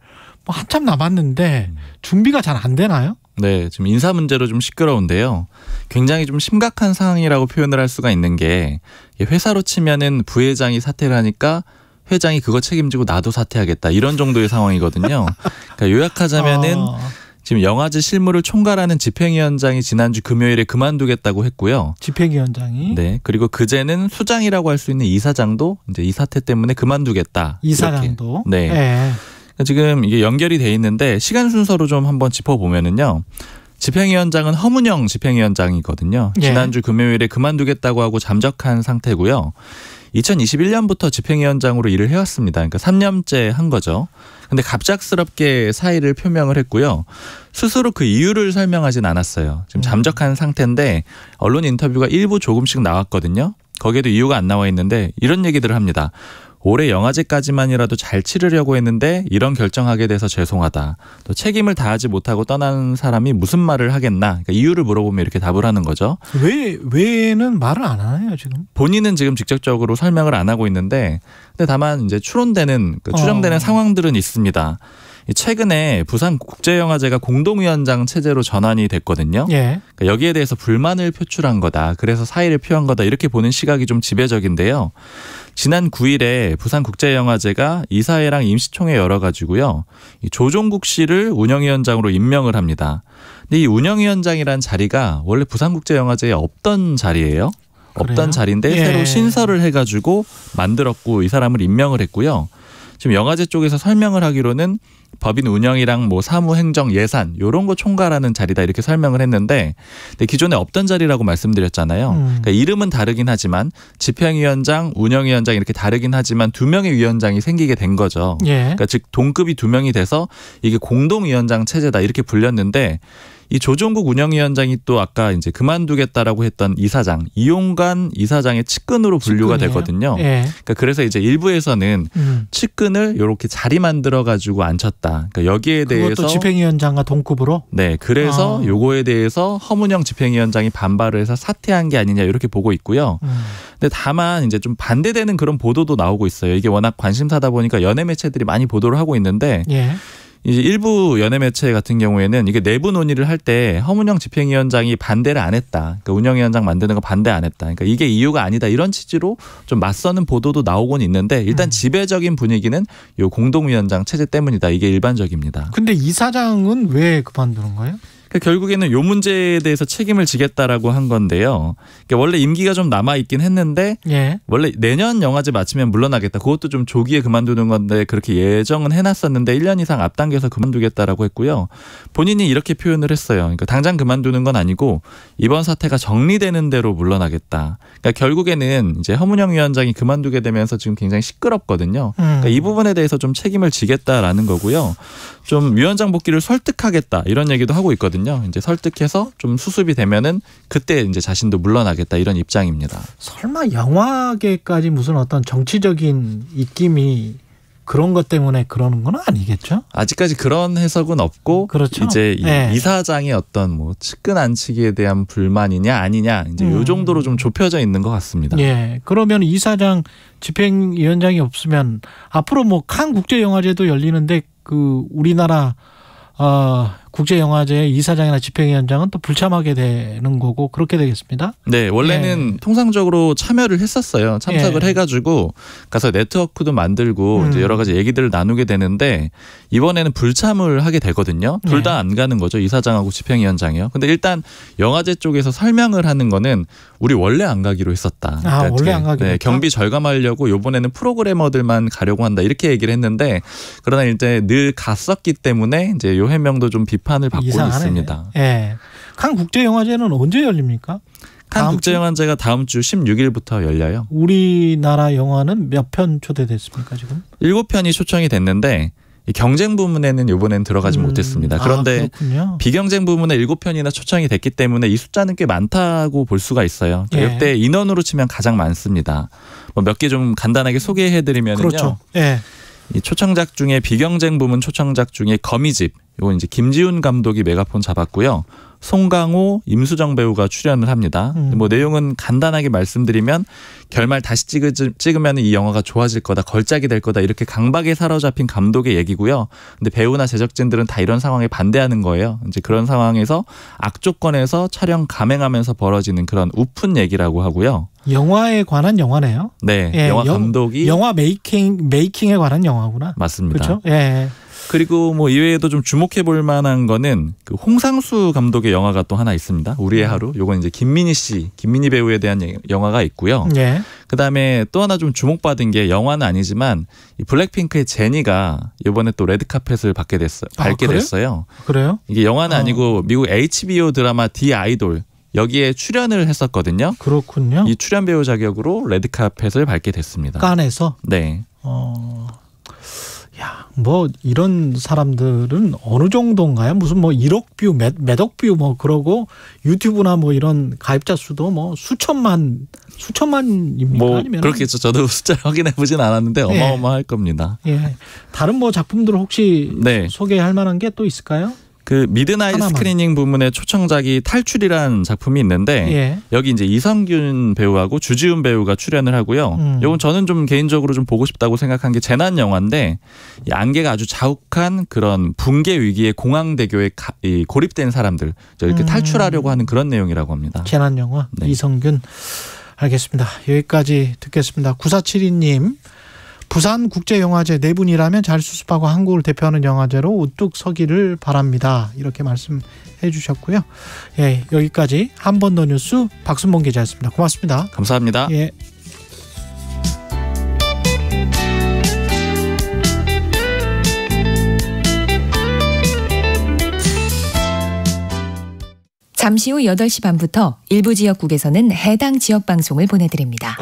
한참 남았는데 준비가 잘 안 되나요? 네, 지금 인사 문제로 좀 시끄러운데요. 굉장히 좀 심각한 상황이라고 표현을 할 수가 있는 게 회사로 치면은 부회장이 사퇴를 하니까 회장이 그거 책임지고 나도 사퇴하겠다 이런 정도의 상황이거든요. 그러니까 요약하자면은 지금 영화제 실무를 총괄하는 집행위원장이 지난주 금요일에 그만두겠다고 했고요. 집행위원장이? 네. 그리고 그제는 수장이라고 할 수 있는 이사장도 이제 이 사태 때문에 그만두겠다. 이사장도? 이렇게. 네. 지금 이게 연결이 돼 있는데 시간 순서로 좀 한번 짚어보면은요. 집행위원장은 허문영 집행위원장이거든요. 예. 지난주 금요일에 그만두겠다고 하고 잠적한 상태고요. 2021년부터 집행위원장으로 일을 해왔습니다. 그러니까 3년째 한 거죠. 근데 갑작스럽게 사의를 표명을 했고요. 스스로 그 이유를 설명하진 않았어요. 지금 잠적한 상태인데 언론 인터뷰가 일부 조금씩 나왔거든요. 거기에도 이유가 안 나와 있는데 이런 얘기들을 합니다. 올해 영화제까지만이라도 잘 치르려고 했는데 이런 결정하게 돼서 죄송하다. 또 책임을 다하지 못하고 떠난 사람이 무슨 말을 하겠나. 그러니까 이유를 물어보면 이렇게 답을 하는 거죠. 왜는 말을 안 하나요 지금? 본인은 지금 직접적으로 설명을 안 하고 있는데 근데 다만 이제 추론되는 추정되는 상황들은 있습니다. 최근에 부산국제영화제가 공동위원장 체제로 전환이 됐거든요. 예. 그러니까 여기에 대해서 불만을 표출한 거다. 그래서 사의를 표한 거다. 이렇게 보는 시각이 좀 지배적인데요. 지난 9일에 부산국제영화제가 이사회랑 임시총회 열어가지고요. 이 조종국 씨를 운영위원장으로 임명을 합니다. 근데 이 운영위원장이란 자리가 원래 부산국제영화제에 없던 자리예요. 없던 자리인데 새로 신설을 해가지고 만들었고 이 사람을 임명을 했고요. 지금 영화제 쪽에서 설명을 하기로는 법인 운영이랑 뭐 사무 행정 예산 이런 거 총괄하는 자리다 이렇게 설명을 했는데 근데 기존에 없던 자리라고 말씀드렸잖아요. 그러니까 이름은 다르긴 하지만 집행위원장, 운영위원장 이렇게 다르긴 하지만 2명의 위원장이 생기게 된 거죠. 예. 그러니까 즉 동급이 2명이 돼서 이게 공동위원장 체제다 이렇게 불렸는데 이 조종국 운영위원장이 또 아까 이제 그만두겠다라고 했던 이사장 이용관 이사장의 측근으로 분류가 되거든요. 예. 그러니까 그래서 이제 일부에서는 측근을 이렇게 자리 만들어 가지고 앉혔다. 그러니까 여기에 대해서 그것도 집행위원장과 동급으로. 네, 그래서 요거에 대해서 허문영 집행위원장이 반발을 해서 사퇴한 게 아니냐 이렇게 보고 있고요. 근데 다만 이제 좀 반대되는 그런 보도도 나오고 있어요. 이게 워낙 관심사다 보니까 연예 매체들이 많이 보도를 하고 있는데. 예. 이제 일부 연예 매체 같은 경우에는 이게 내부 논의를 할 때 허문영 집행위원장이 반대를 안 했다. 그러니까 운영위원장 만드는 거 반대 안 했다. 그러니까 이게 이유가 아니다. 이런 취지로 좀 맞서는 보도도 나오곤 있는데 일단 지배적인 분위기는 요 공동위원장 체제 때문이다. 이게 일반적입니다. 근데 이사장은 왜 그만두는 거예요? 그러니까 결국에는 요 문제에 대해서 책임을 지겠다라고 한 건데요. 그러니까 원래 임기가 좀 남아 있긴 했는데 예. 원래 내년 영화제 마치면 물러나겠다. 그것도 좀 조기에 그만두는 건데 그렇게 예정은 해놨었는데 1년 이상 앞당겨서 그만두겠다라고 했고요. 본인이 이렇게 표현을 했어요. 그러니까 당장 그만두는 건 아니고 이번 사태가 정리되는 대로 물러나겠다. 그러니까 결국에는 이제 허문영 위원장이 그만두게 되면서 지금 굉장히 시끄럽거든요. 그러니까 이 부분에 대해서 좀 책임을 지겠다라는 거고요. 좀 위원장 복귀를 설득하겠다 이런 얘기도 하고 있거든요. 이제 설득해서 좀 수습이 되면은 그때 이제 자신도 물러나겠다 이런 입장입니다. 설마 영화계까지 무슨 어떤 정치적인 입김이 그런 것 때문에 그러는 건 아니겠죠? 아직까지 그런 해석은 없고, 그렇죠. 이제 네. 이사장의 어떤 뭐 측근 안치기에 대한 불만이냐 아니냐 이제 요 정도로 좀 좁혀져 있는 것 같습니다. 예. 그러면 이사장 집행위원장이 없으면 앞으로 뭐 칸 국제영화제도 열리는데 그 우리나라 국제영화제 이사장이나 집행위원장은 또 불참하게 되는 거고 그렇게 되겠습니다. 네, 원래는 통상적으로 참여를 했었어요. 참석을 해가지고 가서 네트워크도 만들고 이제 여러 가지 얘기들을 나누게 되는데 이번에는 불참을 하게 되거든요. 둘 다 안 가는 거죠. 이사장하고 집행위원장이요. 근데 일단 영화제 쪽에서 설명을 하는 거는 우리 원래 안 가기로 했었다. 그러니까 원래 안 가기로 했다? 경비 절감하려고 이번에는 프로그래머들만 가려고 한다 이렇게 얘기를 했는데 그러나 이제 늘 갔었기 때문에 이제 요 해명도 좀 비판을 받고 있습니다. 예. 칸 국제영화제는 언제 열립니까? 칸 국제영화제가 다음 주 16일부터 열려요. 우리나라 영화는 몇 편 초대됐습니까 지금? 7편이 초청이 됐는데 경쟁 부문에는 이번엔 들어가지 못했습니다. 그런데 비경쟁 부문에 7편이나 초청이 됐기 때문에 이 숫자는 꽤 많다고 볼 수가 있어요. 역대 인원으로 치면 가장 많습니다. 뭐 몇 개 좀 간단하게 소개해드리면요. 그렇죠. 예. 이 초청작 중에 비경쟁 부문 초청작 중에 거미집 이건 이제 김지훈 감독이 메가폰 잡았고요. 송강호, 임수정 배우가 출연을 합니다. 뭐 내용은 간단하게 말씀드리면 결말 다시 찍으면 이 영화가 좋아질 거다, 걸작이 될 거다 이렇게 강박에 사로잡힌 감독의 얘기고요. 근데 배우나 제작진들은 다 이런 상황에 반대하는 거예요. 이제 그런 상황에서 악조건에서 촬영 감행하면서 벌어지는 그런 우픈 얘기라고 하고요. 영화에 관한 영화네요. 네, 예, 영화 감독이 영화 메이킹에 관한 영화구나. 맞습니다. 그렇죠? 예. 그리고 뭐 이외에도 좀 주목해 볼 만한 거는 그 홍상수 감독의 영화가 또 하나 있습니다. 우리의 하루. 요건 이제 김민희 배우에 대한 영화가 있고요. 예. 그다음에 또 하나 좀 주목받은 게 영화는 아니지만 이 블랙핑크의 제니가 이번에 또 레드카펫을 밟게 됐어요. 그래요? 이게 영화는 아니고 미국 HBO 드라마 디 아이돌 여기에 출연을 했었거든요. 그렇군요. 이 출연 배우 자격으로 레드카펫을 밟게 됐습니다. 칸에서? 네. 야, 뭐 이런 사람들은 어느 정도인가요? 무슨 뭐 1억 뷰, 몇억 뷰 뭐 그러고 유튜브나 뭐 이런 가입자 수도 뭐 수천만입니까? 뭐 아니면 그렇겠죠. 저도 숫자 확인해 보진 않았는데 어마어마할 겁니다. 예. 다른 뭐 작품들 혹시 소개할 만한 게 또 있을까요? 그 미드나잇 스크리닝 부문의 초청작이 탈출이라는 작품이 있는데 여기 이제 이성균 배우하고 주지훈 배우가 출연을 하고요. 이건 저는 좀 개인적으로 좀 보고 싶다고 생각한 게 재난 영화인데 이 안개가 아주 자욱한 그런 붕괴 위기에 공항대교에 고립된 사람들 이렇게 탈출하려고 하는 그런 내용이라고 합니다. 재난 영화 이성균. 알겠습니다. 여기까지 듣겠습니다. 9472님. 부산국제영화제 네 분이라면 잘 수습하고 한국을 대표하는 영화제로 우뚝 서기를 바랍니다. 이렇게 말씀해 주셨고요. 예, 여기까지 한 번 더 뉴스 박순봉 기자였습니다. 고맙습니다. 감사합니다. 예. 잠시 후 8시 반부터 일부 지역국에서는 해당 지역 방송을 보내드립니다.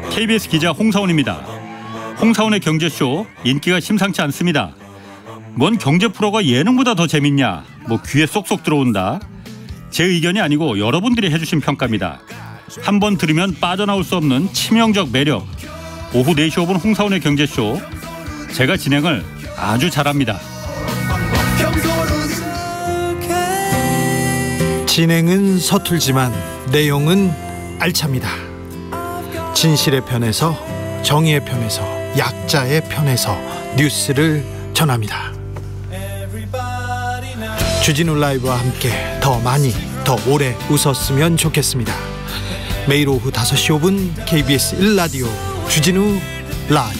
KBS 기자 홍사원입니다. 홍사원의 경제쇼 인기가 심상치 않습니다. 뭔 경제 프로가 예능보다 더 재밌냐, 뭐 귀에 쏙쏙 들어온다. 제 의견이 아니고 여러분들이 해주신 평가입니다. 한번 들으면 빠져나올 수 없는 치명적 매력. 오후 4시 5분 홍사원의 경제쇼. 제가 진행을 아주 잘합니다. 진행은 서툴지만 내용은 알찹니다. 진실의 편에서, 정의의 편에서, 약자의 편에서 뉴스를 전합니다. 주진우 라이브와 함께 더 많이, 더 오래 웃었으면 좋겠습니다. 매일 오후 5시 5분 KBS 1라디오 주진우 라이브.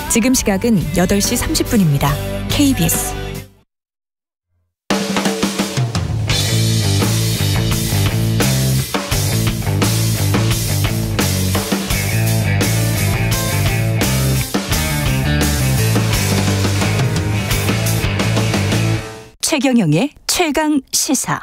지금 시각은 8시 30분입니다. KBS. 최경영의 최강 시사.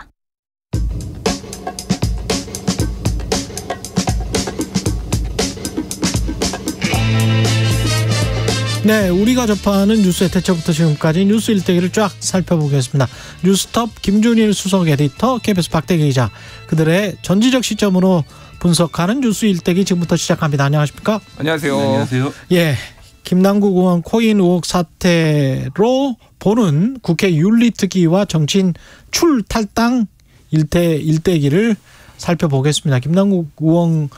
네, 우리가 접하는 뉴스의 대체부터 지금까지 뉴스 일대기를 쫙 살펴보겠습니다. 뉴스톱 김준일 수석 에디터, KBS 박대기 기자, 그들의 전지적 시점으로 분석하는 뉴스 일대기 지금부터 시작합니다. 안녕하십니까? 안녕하세요. 네, 안녕하세요. 예, 김남국 의원 코인 의혹 사태로 보는 국회 윤리특위와 정치인 출탈당 일대기를 살펴보겠습니다. 김남국 의원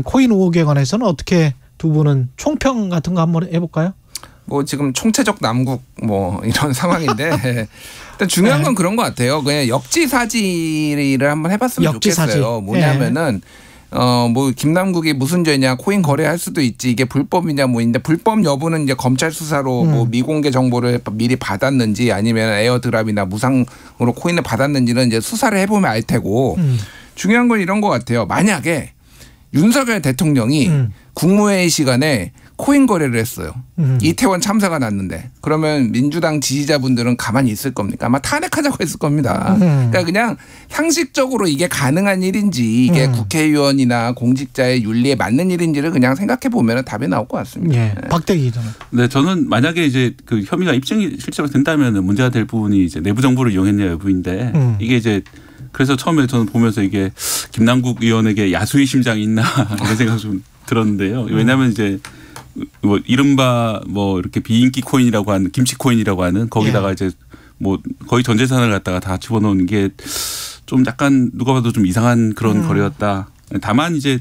코인 의혹에 관해서는 어떻게 두 분은 총평 같은 거 한번 해볼까요? 뭐 지금 총체적 남국 뭐 이런 상황인데 일단 중요한 건 그런 것 같아요. 그냥 역지사지를 한번 해봤으면 좋겠어요. 뭐냐면은 뭐 김남국이 무슨 죄냐, 코인 거래할 수도 있지, 이게 불법이냐 뭐인데, 불법 여부는 이제 검찰 수사로 뭐 미공개 정보를 미리 받았는지 아니면 에어드랍이나 무상으로 코인을 받았는지는 이제 수사를 해보면 알 테고, 중요한 건 이런 것 같아요. 만약에 윤석열 대통령이 국무회의 시간에 코인 거래를 했어요. 이태원 참사가 났는데 그러면 민주당 지지자분들은 가만히 있을 겁니까? 아마 탄핵하자고 했을 겁니다. 그러니까 그냥 상식적으로 이게 가능한 일인지, 이게 국회의원이나 공직자의 윤리에 맞는 일인지를 그냥 생각해 보면 답이 나올 것 같습니다. 예, 박대기 기자는. 네, 저는 만약에 이제 그 혐의가 입증이 실제로 된다면 문제가 될 부분이 이제 내부 정보를 이용했냐 여부인데, 이게 이제 그래서 처음에 저는 보면서 이게 김남국 의원에게 야수의 심장이 있나 이런 생각이 좀 들었는데요. 왜냐하면 이제 뭐 이른바 뭐 이렇게 비인기 코인이라고 하는, 김치 코인이라고 하는 거기다가 이제 뭐 거의 전 재산을 갖다가 다 집어넣는 게 좀 약간 누가 봐도 좀 이상한 그런 거래였다. 다만 이제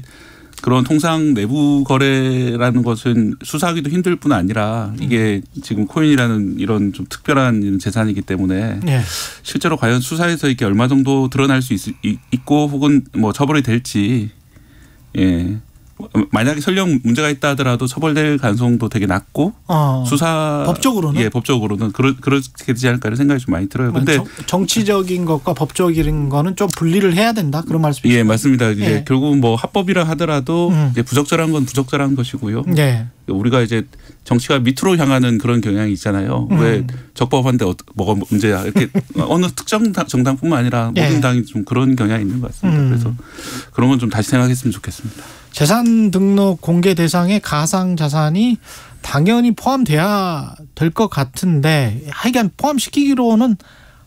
그런 통상 내부 거래라는 것은 수사하기도 힘들 뿐 아니라 이게 지금 코인이라는 이런 좀 특별한 이런 재산이기 때문에 실제로 과연 수사에서 이게 얼마 정도 드러날 수 있고 혹은 뭐 처벌이 될지, 예. 만약에 설령 문제가 있다 하더라도 처벌될 가능성도 되게 낮고 수사 법적으로는, 예, 법적으로는 그렇게 되지 않을까 생각이 좀 많이 들어요. 근데 정치적인 것과 법적인 거는 좀 분리를 해야 된다, 그런 말씀이시죠? 예, 맞습니다. 이제 결국은 뭐 합법이라 하더라도 이제 부적절한 건 부적절한 것이고요. 우리가 이제 정치가 밑으로 향하는 그런 경향이 있잖아요. 왜 적법한데 뭐가 문제야, 이렇게 어느 특정 정당뿐만 아니라 모든 당이 좀 그런 경향이 있는 것 같습니다. 그래서 그런 건 좀 다시 생각했으면 좋겠습니다. 재산 등록 공개 대상에 가상 자산이 당연히 포함돼야 될 것 같은데, 하여간 포함시키기로는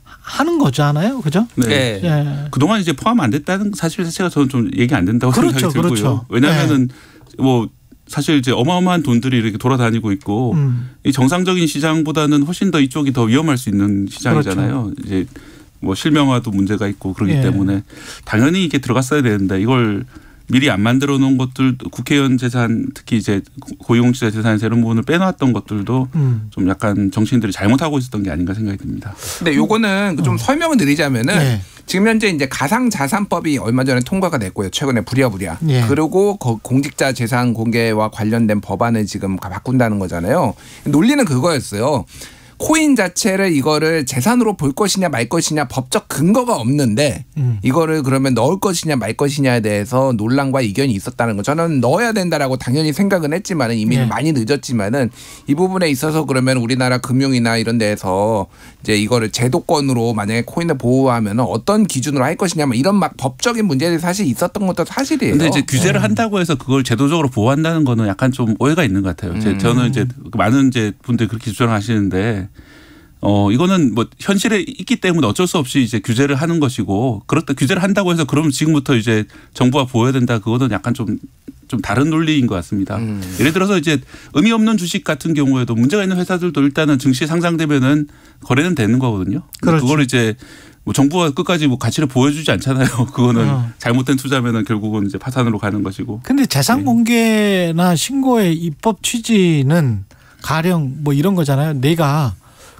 하는 거잖아요, 그죠? 네. 예. 그동안 이제 포함 안 됐다는 사실 자체가 저는 좀 얘기 안 된다고 생각이 들고요. 왜냐하면은 뭐 사실 이제 어마어마한 돈들이 이렇게 돌아다니고 있고, 이 정상적인 시장보다는 훨씬 더 이쪽이 더 위험할 수 있는 시장이잖아요. 이제 뭐 실명화도 문제가 있고 그렇기 때문에 당연히 이게 들어갔어야 되는데, 이걸 미리 안 만들어 놓은 것들도, 국회의원 재산, 특히 이제 고위공직자 재산에서 이런 부분을 빼놨던 것들도 좀 약간 정치인들이 잘못하고 있었던 게 아닌가 생각이 듭니다. 근데 요거는 좀 설명을 드리자면은 지금 현재 이제 가상자산법이 얼마 전에 통과가 됐고요. 최근에 부랴부랴. 그리고 공직자 재산 공개와 관련된 법안을 지금 바꾼다는 거잖아요. 논리는 그거였어요. 코인 자체를 이거를 재산으로 볼 것이냐 말 것이냐 법적 근거가 없는데 이거를 그러면 넣을 것이냐 말 것이냐에 대해서 논란과 이견이 있었다는 거. 저는 넣어야 된다라고 당연히 생각은 했지만은 이미 많이 늦었지만은 이 부분에 있어서 그러면 우리나라 금융이나 이런 데에서 이제 이거를 제도권으로 만약에 코인을 보호하면 어떤 기준으로 할 것이냐 뭐 이런 막 법적인 문제들이 사실 있었던 것도 사실이에요. 근데 이제 규제를 한다고 해서 그걸 제도적으로 보호한다는 거는 약간 좀 오해가 있는 것 같아요. 저는 이제 많은 이제 분들이 그렇게 주장하시는데 이거는 뭐 현실에 있기 때문에 어쩔 수 없이 이제 규제를 하는 것이고 그렇다 규제를 한다고 해서 그럼 지금부터 이제 정부가 보호해야 된다 그거는 약간 좀 다른 논리인 것 같습니다. 예를 들어서 이제 의미 없는 주식 같은 경우에도 문제가 있는 회사들도 일단은 증시에 상장되면은 거래는 되는 거거든요. 그렇죠. 그걸 이제 뭐 정부가 끝까지 뭐 가치를 보여주지 않잖아요. 그거는 잘못된 투자면은 결국은 이제 파산으로 가는 것이고. 근데 재산 공개나 신고의 입법 취지는 가령 뭐 이런 거잖아요. 내가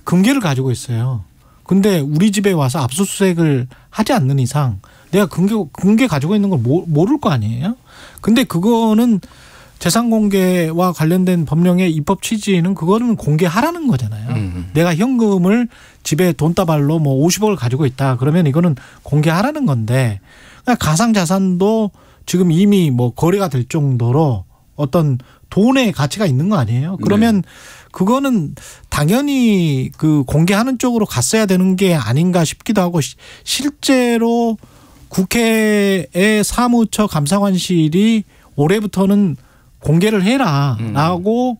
금괴를 가지고 있어요. 근데 우리 집에 와서 압수수색을 하지 않는 이상 내가 금괴 가지고 있는 걸 모를 거 아니에요. 근데 그거는 재산 공개와 관련된 법령의 입법 취지는 그거는 공개하라는 거잖아요. 내가 현금을 집에 돈다발로 뭐 50억을 가지고 있다. 그러면 이거는 공개하라는 건데 가상자산도 지금 이미 뭐 거래가 될 정도로 어떤 돈의 가치가 있는 거 아니에요. 그러면 그거는 당연히 그 공개하는 쪽으로 갔어야 되는 게 아닌가 싶기도 하고 실제로 국회의 사무처 감사관실이 올해부터는 공개를 해라라고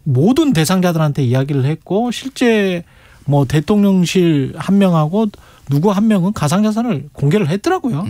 모든 대상자들한테 이야기를 했고 실제 뭐 대통령실 한 명하고 누구 한 명은 가상자산을 공개를 했더라고요.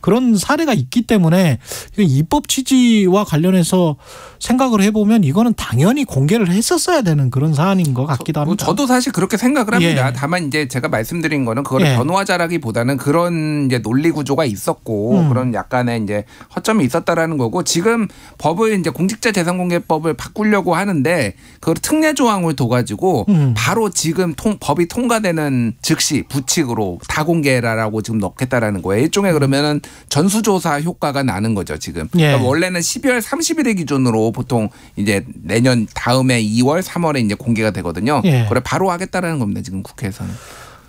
그런 사례가 있기 때문에 입법 취지와 관련해서 생각을 해보면 이거는 당연히 공개를 했었어야 되는 그런 사안인 것 같기도 합니다. 저도 사실 그렇게 생각을 합니다. 다만 이제 제가 말씀드린 거는 그걸 변호하자라기보다는 그런 이제 논리 구조가 있었고 그런 약간의 이제 허점이 있었다라는 거고 지금 법을 이제 공직자재산공개법을 바꾸려고 하는데 그걸 특례 조항을 둬가지고 바로 지금 법이 통과되는 즉시 부칙으로 다 공개라라고 지금 넣겠다라는 거예요. 일종의 그러면은 전수조사 효과가 나는 거죠 지금. 그러니까 원래는 12월 30일을 기준으로 보통 이제 내년 다음에 2월, 3월에 이제 공개가 되거든요. 그래 바로 하겠다라는 겁니다 지금 국회에서는.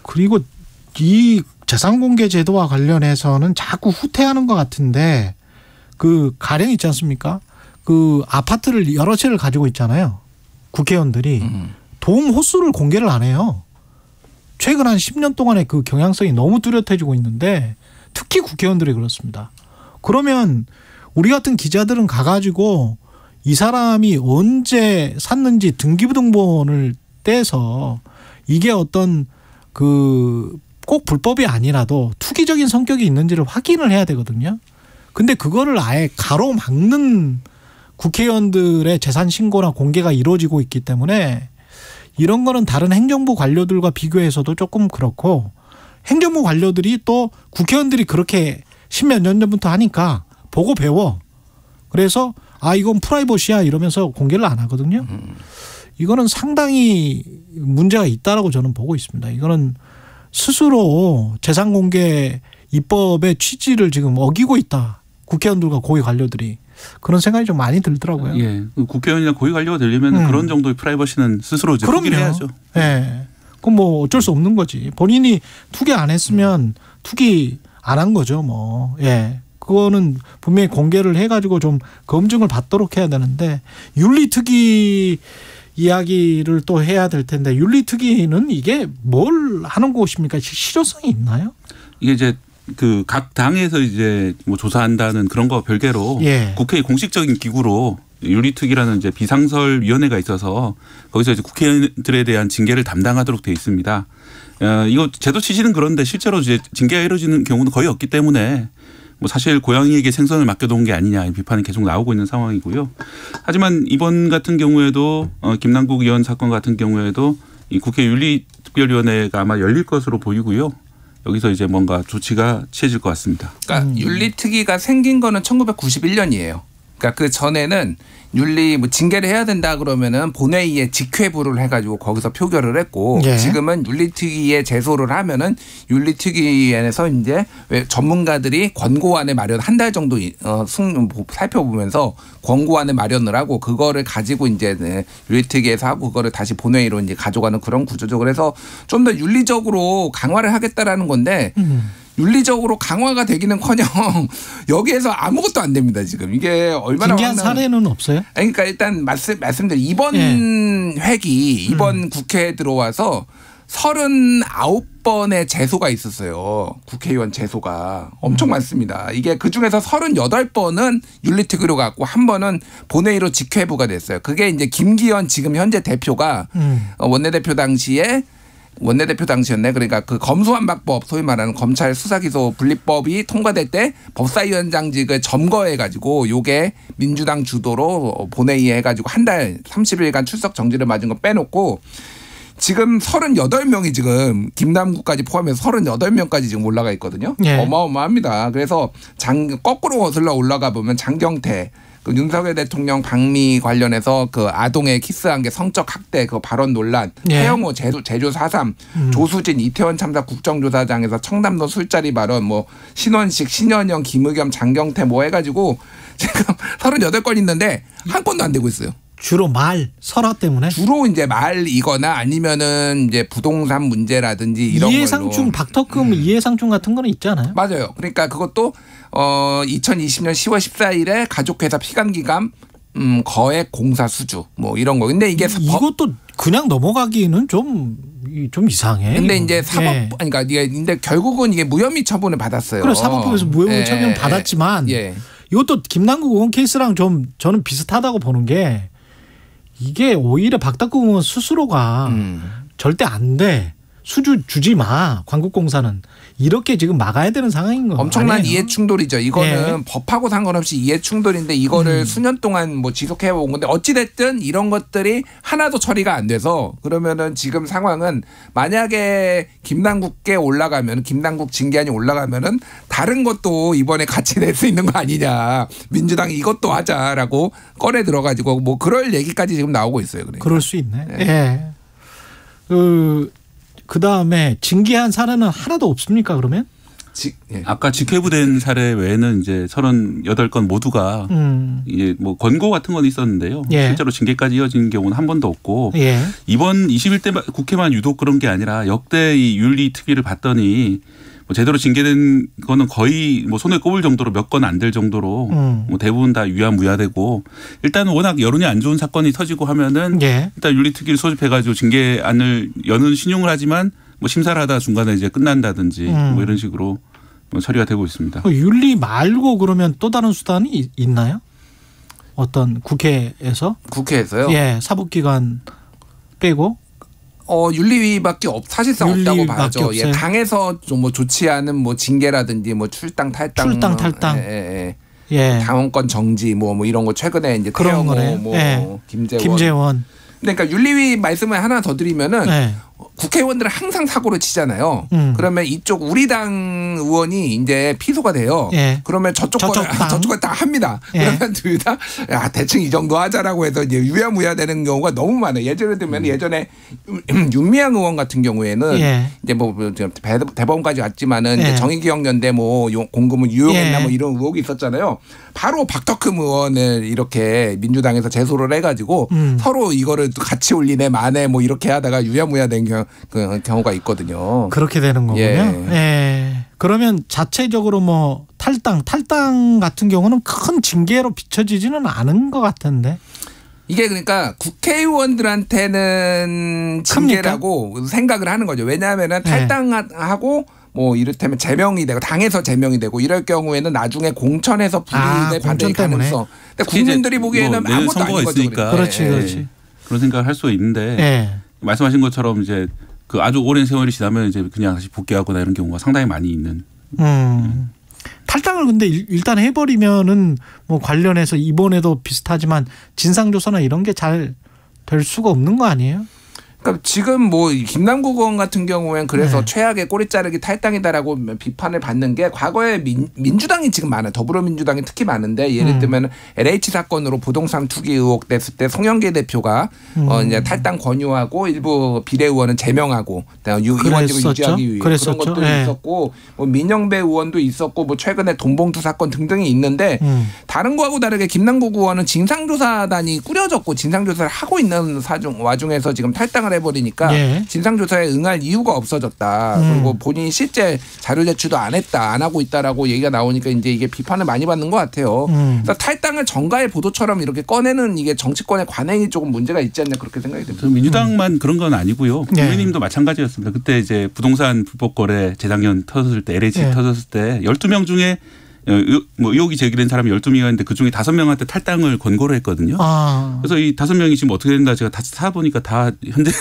그리고 이 재산공개 제도와 관련해서는 자꾸 후퇴하는 것 같은데 그 가령 있지 않습니까? 그 아파트를 여러 채를 가지고 있잖아요. 국회의원들이 도움 호수를 공개를 안 해요. 최근 한 10년 동안의 그 경향성이 너무 뚜렷해지고 있는데 특히 국회의원들이 그렇습니다. 그러면 우리 같은 기자들은 가가지고 이 사람이 언제 샀는지 등기부등본을 떼서 이게 어떤 그 꼭 불법이 아니라도 투기적인 성격이 있는지를 확인을 해야 되거든요. 근데 그거를 아예 가로막는 국회의원들의 재산 신고나 공개가 이루어지고 있기 때문에 이런 거는 다른 행정부 관료들과 비교해서도 조금 그렇고 행정부 관료들이 또 국회의원들이 그렇게 십몇 년 전부터 하니까 보고 배워. 그래서 이건 프라이버시야 이러면서 공개를 안 하거든요. 이거는 상당히 문제가 있다라고 저는 보고 있습니다. 이거는 스스로 재산공개 입법의 취지를 지금 어기고 있다. 국회의원들과 고위 관료들이. 그런 생각이 좀 많이 들더라고요. 예. 국회의원이나 고위 관료가 되려면 그런 정도의 프라이버시는 스스로 이제 포기를 해야죠. 예. 그건 뭐 어쩔 수 없는 거지. 본인이 투기 안 했으면 투기 안 한 거죠. 뭐. 예. 그거는 분명히 공개를 해가지고 좀 검증을 받도록 해야 되는데 윤리특위 이야기를 또 해야 될 텐데 윤리특위는 이게 뭘 하는 곳입니까? 실효성이 있나요? 이게 이제 그 각 당에서 이제 뭐 조사한다는 그런 거 별개로 국회의 공식적인 기구로 윤리특위라는 이제 비상설위원회가 있어서 거기서 이제 국회의원들에 대한 징계를 담당하도록 돼 있습니다. 이거 제도 취지는 그런데 실제로 이제 징계가 이루어지는 경우는 거의 없기 때문에 뭐 사실 고양이에게 생선을 맡겨놓은 게 아니냐 비판이 계속 나오고 있는 상황이고요. 하지만 이번 같은 경우에도 김남국 의원 사건 같은 경우에도 이 국회 윤리특별위원회가 아마 열릴 것으로 보이고요. 여기서 이제 뭔가 조치가 취해질 것 같습니다. 그러니까 윤리특위가 생긴 거는 1991년이에요. 그러니까 그 전에는 윤리 뭐 징계를 해야 된다 그러면은 본회의에 직회부를 해가지고 거기서 표결을 했고 예. 지금은 윤리특위에 제소를 하면은 윤리특위에서 이제 전문가들이 권고안을 마련 한 달 정도 살펴보면서 권고안을 마련을 하고 그거를 가지고 이제 윤리특위에서 하고 그거를 다시 본회의로 이제 가져가는 그런 구조죠. 그래서 좀 더 윤리적으로 강화를 하겠다라는 건데. 윤리적으로 강화가 되기는커녕 여기에서 아무것도 안 됩니다. 지금 이게 얼마나 징계한 사례는 없어요? 그러니까 일단 말씀드린 이번 회기 이번 국회에 들어와서 39번의 제소가 있었어요. 국회의원 제소가 엄청 많습니다. 이게 그중에서 38번은 윤리특위로 갔고 한 번은 본회의로 직회부가 됐어요. 그게 이제 김기현 지금 현재 대표가 원내대표 당시였네. 그러니까 그 검수완박법 소위 말하는 검찰 수사기소 분리법이 통과될 때 법사위원장직을 점거해가지고 요게 민주당 주도로 본회의에 해가지고 한 달 30일간 출석 정지를 맞은 거 빼놓고 지금 38명이 지금 김남국까지 포함해서 38명까지 지금 올라가 있거든요. 예. 어마어마합니다. 그래서 거꾸로 거슬러 올라가 보면 장경태 그 윤석열 대통령 방미 관련해서 그 아동의 키스한 게 성적 학대 그 발언 논란, 예. 태영호 제주 4.3, 조수진 이태원 참사 국정조사장에서 청담도 술자리 발언, 뭐 신원식, 신현영, 김의겸, 장경태 뭐 해가지고 지금 38건 있는데 한 건도 안 되고 있어요. 주로 말, 설화 때문에? 주로 이제 말이거나 아니면은 이제 부동산 문제라든지 이런 걸로. 이해상충, 박덕금 이해상충 같은 거는 있잖아요. 맞아요. 그러니까 그것도 2020년 10월 14일에 가족회사 피감기감 거액 공사 수주 뭐 이런 거. 근데 이게 이것도 그냥 넘어가기는 좀 이상해. 근데 이제 사법 예. 그러니까 근데 결국은 이게 무혐의 처분을 받았어요. 그래 사법부에서 무혐의 처분 받았지만 이것도 김남국 의원 케이스랑 좀 저는 비슷하다고 보는 게 이게 오히려 박덕금 의원 스스로가 절대 안 돼. 수주 주지 마. 광국공사는. 이렇게 지금 막아야 되는 상황인 거 엄청난 아니에요? 이해충돌이죠. 이거는 법하고 상관없이 이해충돌인데 이거를 수년 동안 뭐 지속해 온 건데 어찌됐든 이런 것들이 하나도 처리가 안 돼서 그러면은 지금 상황은 만약에 김남국 징계안이 올라가면은 다른 것도 이번에 같이 낼 수 있는 거 아니냐. 민주당이 이것도 하자라고 꺼내 들어가지고 뭐 그럴 얘기까지 지금 나오고 있어요. 그러니까. 그럴 수 있네. 예. 그다음에 징계한 사례는 하나도 없습니까 그러면? 아까 직회부된 사례 외에는 이제 38건 모두가 이제 뭐 권고 같은 건 있었는데요. 예. 실제로 징계까지 이어진 경우는 한 번도 없고 예. 이번 21대 국회만 유독 그런 게 아니라 역대 이 윤리특위를 봤더니 뭐 제대로 징계된 거는 거의 뭐 손에 꼽을 정도로 몇 건 안 될 정도로 뭐 대부분 다 유야무야되고 일단은 워낙 여론이 안 좋은 사건이 터지고 하면은 예. 일단 윤리특위를 소집해가지고 징계안을 여는 신용을 하지만 뭐 심사를 하다 중간에 이제 끝난다든지 뭐 이런 식으로 뭐 처리가 되고 있습니다. 윤리 말고 그러면 또 다른 수단이 있나요? 어떤 국회에서? 국회에서요? 예, 사법기관 빼고. 윤리위밖에 사실상 없다고 봐야죠. 예, 당에서 좀 뭐 좋지 않은 뭐 징계라든지 뭐 출당 탈당. 예. 당원권 정지 뭐 이런 거 최근에 이제 그런 거네. 뭐 예. 김재원. 그러니까 윤리위 말씀을 하나 더 드리면은 국회의원들은 항상 사고를 치잖아요. 그러면 이쪽 우리 당 의원이 이제 피소가 돼요. 예. 그러면 저쪽 거 다 합니다. 그러면 둘 다 대충 이 정도 하자라고 해서 이제 유야무야 되는 경우가 너무 많아요. 예전에 들면 예전에 윤미향 의원 같은 경우에는 이제 뭐 대법원까지 왔지만은 이제 정의기억연대 뭐 공금은 유용했나 뭐 이런 의혹이 있었잖아요. 바로 박덕금 의원을 이렇게 민주당에서 제소를 해가지고 서로 이거를 같이 올리네 마네 뭐 이렇게 하다가 유야무야 된 경우가 있거든요. 그렇게 되는 거군요. 예. 그러면 자체적으로 뭐 탈당 같은 경우는 큰 징계로 비춰지지는 않은 것 같은데. 이게 그러니까 국회의원들한테는 징계라고 생각을 하는 거죠. 왜냐하면은 탈당하고 뭐 이를테면 제명이 되고 당에서 제명이 되고 이럴 경우에는 나중에 공천에서 불이익을 받을 가능성. 근데 국민들이 보기에는 뭐 아무것도 아닌 거죠. 그렇지. 그런 생각을 할 수 있는데 말씀하신 것처럼 이제 그 아주 오랜 세월이 지나면 이제 그냥 다시 복귀하거나 이런 경우가 상당히 많이 있는. 탈당을 근데 일단 해버리면은 뭐 관련해서 이번에도 비슷하지만 진상조사나 이런 게 잘 될 수가 없는 거 아니에요? 그러니까 지금 뭐 김남국 의원 같은 경우엔 그래서 최악의 꼬리 자르기 탈당이다라고 비판을 받는 게 과거에 민주당이 지금 많아요. 더불어민주당이 특히 많은데 예를 들면 LH 사건으로 부동산 투기 의혹 됐을 때 송영길 대표가 이제 탈당 권유하고 일부 비례의원은 제명하고 의원직을 유지하기 위해 그런 것도 있었고 뭐 민영배 의원도 있었고 뭐 최근에 돈봉투 사건 등등이 있는데 다른 거하고 다르게 김남국 의원은 진상조사단이 꾸려졌고 진상조사를 하고 있는 와중에서 지금 탈당을 해버리니까 진상조사에 응할 이유가 없어졌다. 그리고 본인이 실제 자료 제출도 안 했다, 안 하고 있다라고 얘기가 나오니까 이제 이게 비판을 많이 받는 것 같아요. 그래서 탈당을 정가의 보도처럼 이렇게 꺼내는 이게 정치권의 관행이 조금 문제가 있지 않냐 그렇게 생각이 듭니다. 민주당만 그런 건 아니고요. 국민의힘도 마찬가지였습니다. 그때 이제 부동산 불법 거래 재작년 터졌을 때 LH 터졌을 때 12명 중에 뭐 의혹이 제기된 사람이 12명이었는데 그중에 5명한테 탈당을 권고를 했거든요. 그래서 이 5명이 지금 어떻게 된다 제가 다시 찾아보니까 다 현재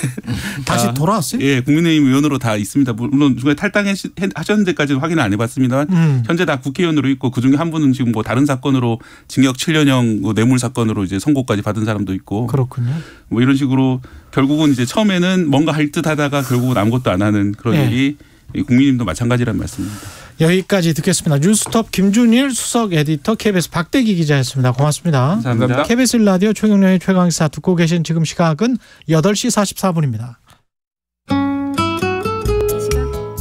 다시 돌아왔어요? 예, 국민의힘 의원으로 다 있습니다. 물론 중간에 탈당하셨는데까지는 확인을 안 해봤습니다만 현재 다 국회의원으로 있고 그중에 한 분은 지금 뭐 다른 사건으로 징역 7년형 뭐 뇌물 사건으로 이제 선고까지 받은 사람도 있고. 그렇군요. 뭐 이런 식으로 결국은 이제 처음에는 뭔가 할 듯하다가 결국은 아무것도 안 하는 그런 일이 국민의힘도 마찬가지란 말씀입니다. 여기까지 듣겠습니다. 뉴스톱 김준일 수석 에디터, KBS 박대기 기자였습니다. 고맙습니다. 감사합니다. KBS 라디오 최경영의 최강시사 듣고 계신 지금 시각은 8시 44분입니다.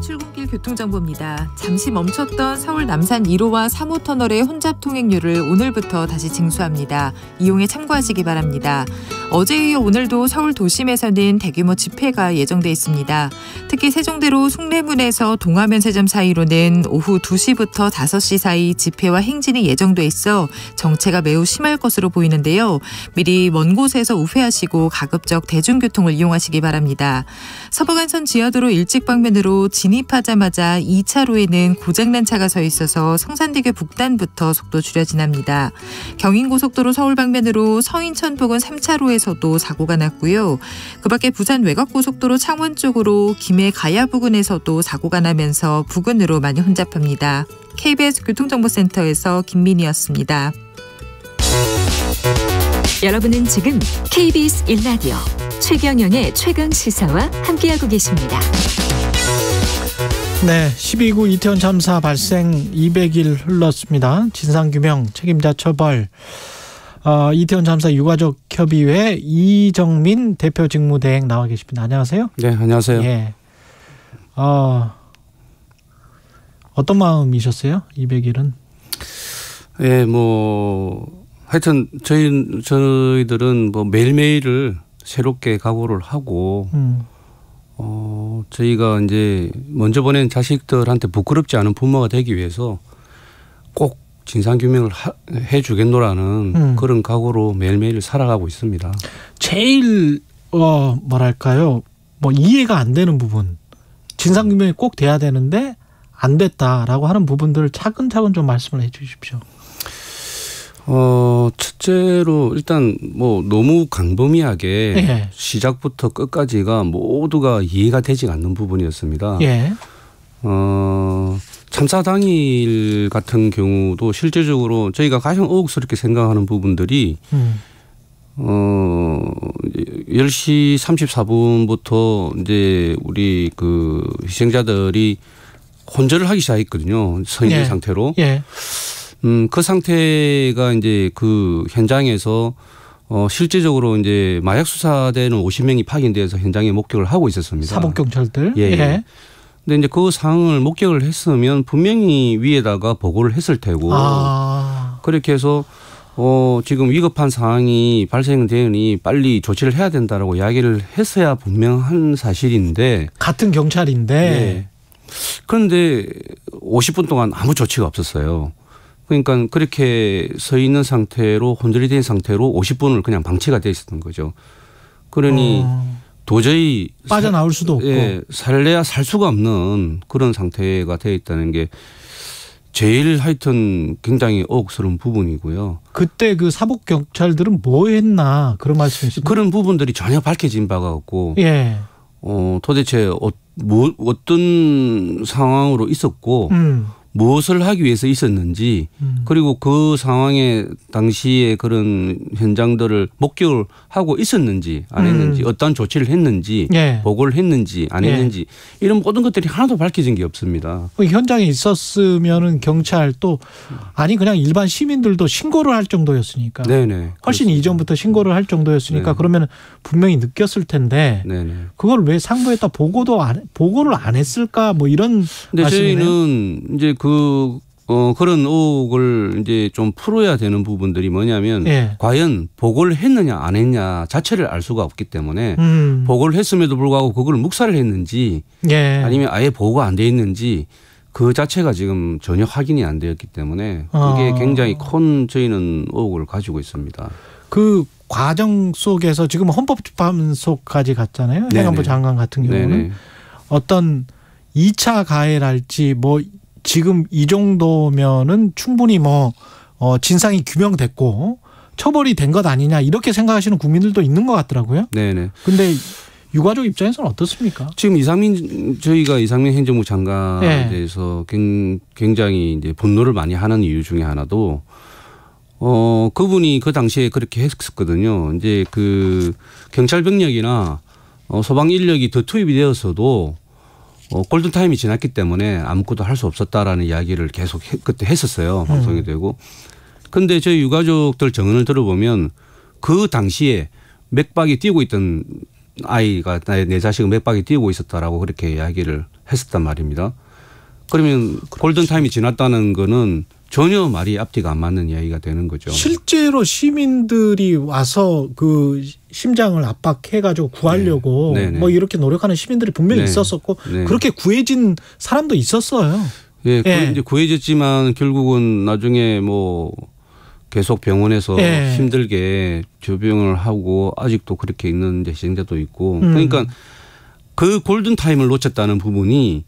출근길 교통정보입니다. 잠시 멈췄던 서울 남산 1호와 3호 터널의 혼잡 통행료를 오늘부터 다시 징수합니다. 이용에 참고하시기 바랍니다. 어제에 이어 오늘도 서울 도심에서는 대규모 집회가 예정돼 있습니다. 특히 세종대로 숭례문에서 동화면세점 사이로는 오후 2시부터 5시 사이 집회와 행진이 예정돼 있어 정체가 매우 심할 것으로 보이는데요. 미리 먼 곳에서 우회하시고 가급적 대중교통을 이용하시기 바랍니다. 서부간선 지하도로 일찍 방면으로 진입하자마자 2차로에는 고장난 차가 서 있어서 성산대교 북단부터 속도 줄여 지납니다. 경인고속도로 서울 방면으로 서인천 부근 3차로에서도 사고가 났고요. 그밖에 부산 외곽고속도로 창원 쪽으로 김해 가야 부근에서도 사고가 나면서 부근으로 많이 혼잡합니다. KBS 교통정보센터에서 김민희였습니다. 여러분은 지금 KBS 1라디오 최경영의 최강시사와 함께하고 계십니다. 네, 12구 이태원 참사 발생 200일 흘렀습니다. 진상규명, 책임자 처벌. 이태원 참사 유가족 협의회 이정민 대표 직무대행 나와 계십니다. 안녕하세요. 네, 안녕하세요. 예. 어떤 마음이셨어요? 200일은? 예, 뭐 하여튼 저희들은 뭐 매일매일을 새롭게 각오를 하고 저희가 이제 먼저 보낸 자식들한테 부끄럽지 않은 부모가 되기 위해서 꼭 진상규명을 해주겠노라는 그런 각오로 매일매일 살아가고 있습니다. 제일 뭐랄까요, 뭐 이해가 안 되는 부분, 진상규명이 꼭 돼야 되는데 안 됐다라고 하는 부분들을 차근차근 좀 말씀을 해주십시오. 첫째로 일단 뭐 너무 광범위하게 시작부터 끝까지가 모두가 이해가 되지 않는 부분이었습니다. 참사 당일 같은 경우도 실제적으로 저희가 가장 의혹스럽게 생각하는 부분들이 10시 34분부터 이제 우리 그 희생자들이 혼절을 하기 시작했거든요. 서 있는 상태로. 그 상태가 이제 그 현장에서 실제적으로 이제 마약 수사대는 50명이 파견돼서 현장에 목격을 하고 있었습니다. 사복 경찰들. 근데 이제 그 상황을 목격을 했으면 분명히 위에다가 보고를 했을 테고 그렇게 해서 지금 위급한 상황이 발생되니 빨리 조치를 해야 된다라고 이야기를 했어야 분명한 사실인데 같은 경찰인데 그런데 50분 동안 아무 조치가 없었어요. 그러니까 그렇게 서 있는 상태로 혼절이 된 상태로 50분을 그냥 방치가 돼 있었던 거죠. 그러니 도저히 빠져나올 수도 없고 살래야 살 수가 없는 그런 상태가 되어 있다는 게 제일 하여튼 굉장히 의혹스러운 부분이고요. 그때 그 사복 경찰들은 뭐 했나 그런 말씀이십니까? 그런 부분들이 전혀 밝혀진 바가 없고 도대체 어떤 상황으로 있었고 무엇을 하기 위해서 있었는지 그리고 그 상황에 당시에 그런 현장들을 목격을 하고 있었는지 안 했는지 어떤 조치를 했는지 예. 보고를 했는지 안 했는지 이런 모든 것들이 하나도 밝혀진 게 없습니다. 현장에 있었으면은 경찰 또 아니 그냥 일반 시민들도 신고를 할 정도였으니까 네네. 훨씬 그렇습니다. 이전부터 신고를 할 정도였으니까 네. 그러면 분명히 느꼈을 텐데 네네. 그걸 왜 상부에다 보고를 안 했을까 뭐 이런 근데 말씀이네요. 저희는 이제 그런 의혹을 이제 좀 풀어야 되는 부분들이 뭐냐면 예. 과연 보고를 했느냐 안 했냐 자체를 알 수가 없기 때문에 보고를 했음에도 불구하고 그걸 묵살을 했는지 예. 아니면 아예 보고가 안 돼 있는지 그 자체가 지금 전혀 확인이 안 되었기 때문에 그게 굉장히 큰 저희는 의혹을 가지고 있습니다. 그 과정 속에서 지금 헌법재판소까지 갔잖아요. 네네. 행안부 장관 같은 경우는 네네. 어떤 2차 가해랄지 뭐 지금 이 정도면은 충분히 진상이 규명됐고 처벌이 된 것 아니냐 이렇게 생각하시는 국민들도 있는 것 같더라고요. 네네. 근데 유가족 입장에서는 어떻습니까? 지금 저희가 이상민 행정부 장관에 네. 대해서 굉장히 이제 분노를 많이 하는 이유 중에 하나도 그분이 그 당시에 그렇게 했었거든요. 이제 그 경찰 병력이나 소방 인력이 더 투입이 되었어도 골든타임이 지났기 때문에 아무것도 할 수 없었다라는 이야기를 계속 그때 했었어요. 방송이 되고. 근데 저희 유가족들 증언을 들어보면 그 당시에 맥박이 뛰고 있던 아이가 내 자식은 맥박이 뛰고 있었다라고 그렇게 이야기를 했었단 말입니다. 그러면 골든타임이 지났다는 거는 전혀 말이 앞뒤가 안 맞는 이야기가 되는 거죠. 실제로 시민들이 와서 그 심장을 압박해가지고 구하려고 네. 뭐 이렇게 노력하는 시민들이 분명히 네. 있었었고 네. 그렇게 구해진 사람도 있었어요. 예, 예. 이제 구해졌지만 결국은 나중에 뭐 계속 병원에서 예. 힘들게 조병을 하고 아직도 그렇게 있는 이제 희생자도 있고 그러니까 그 골든타임을 놓쳤다는 부분이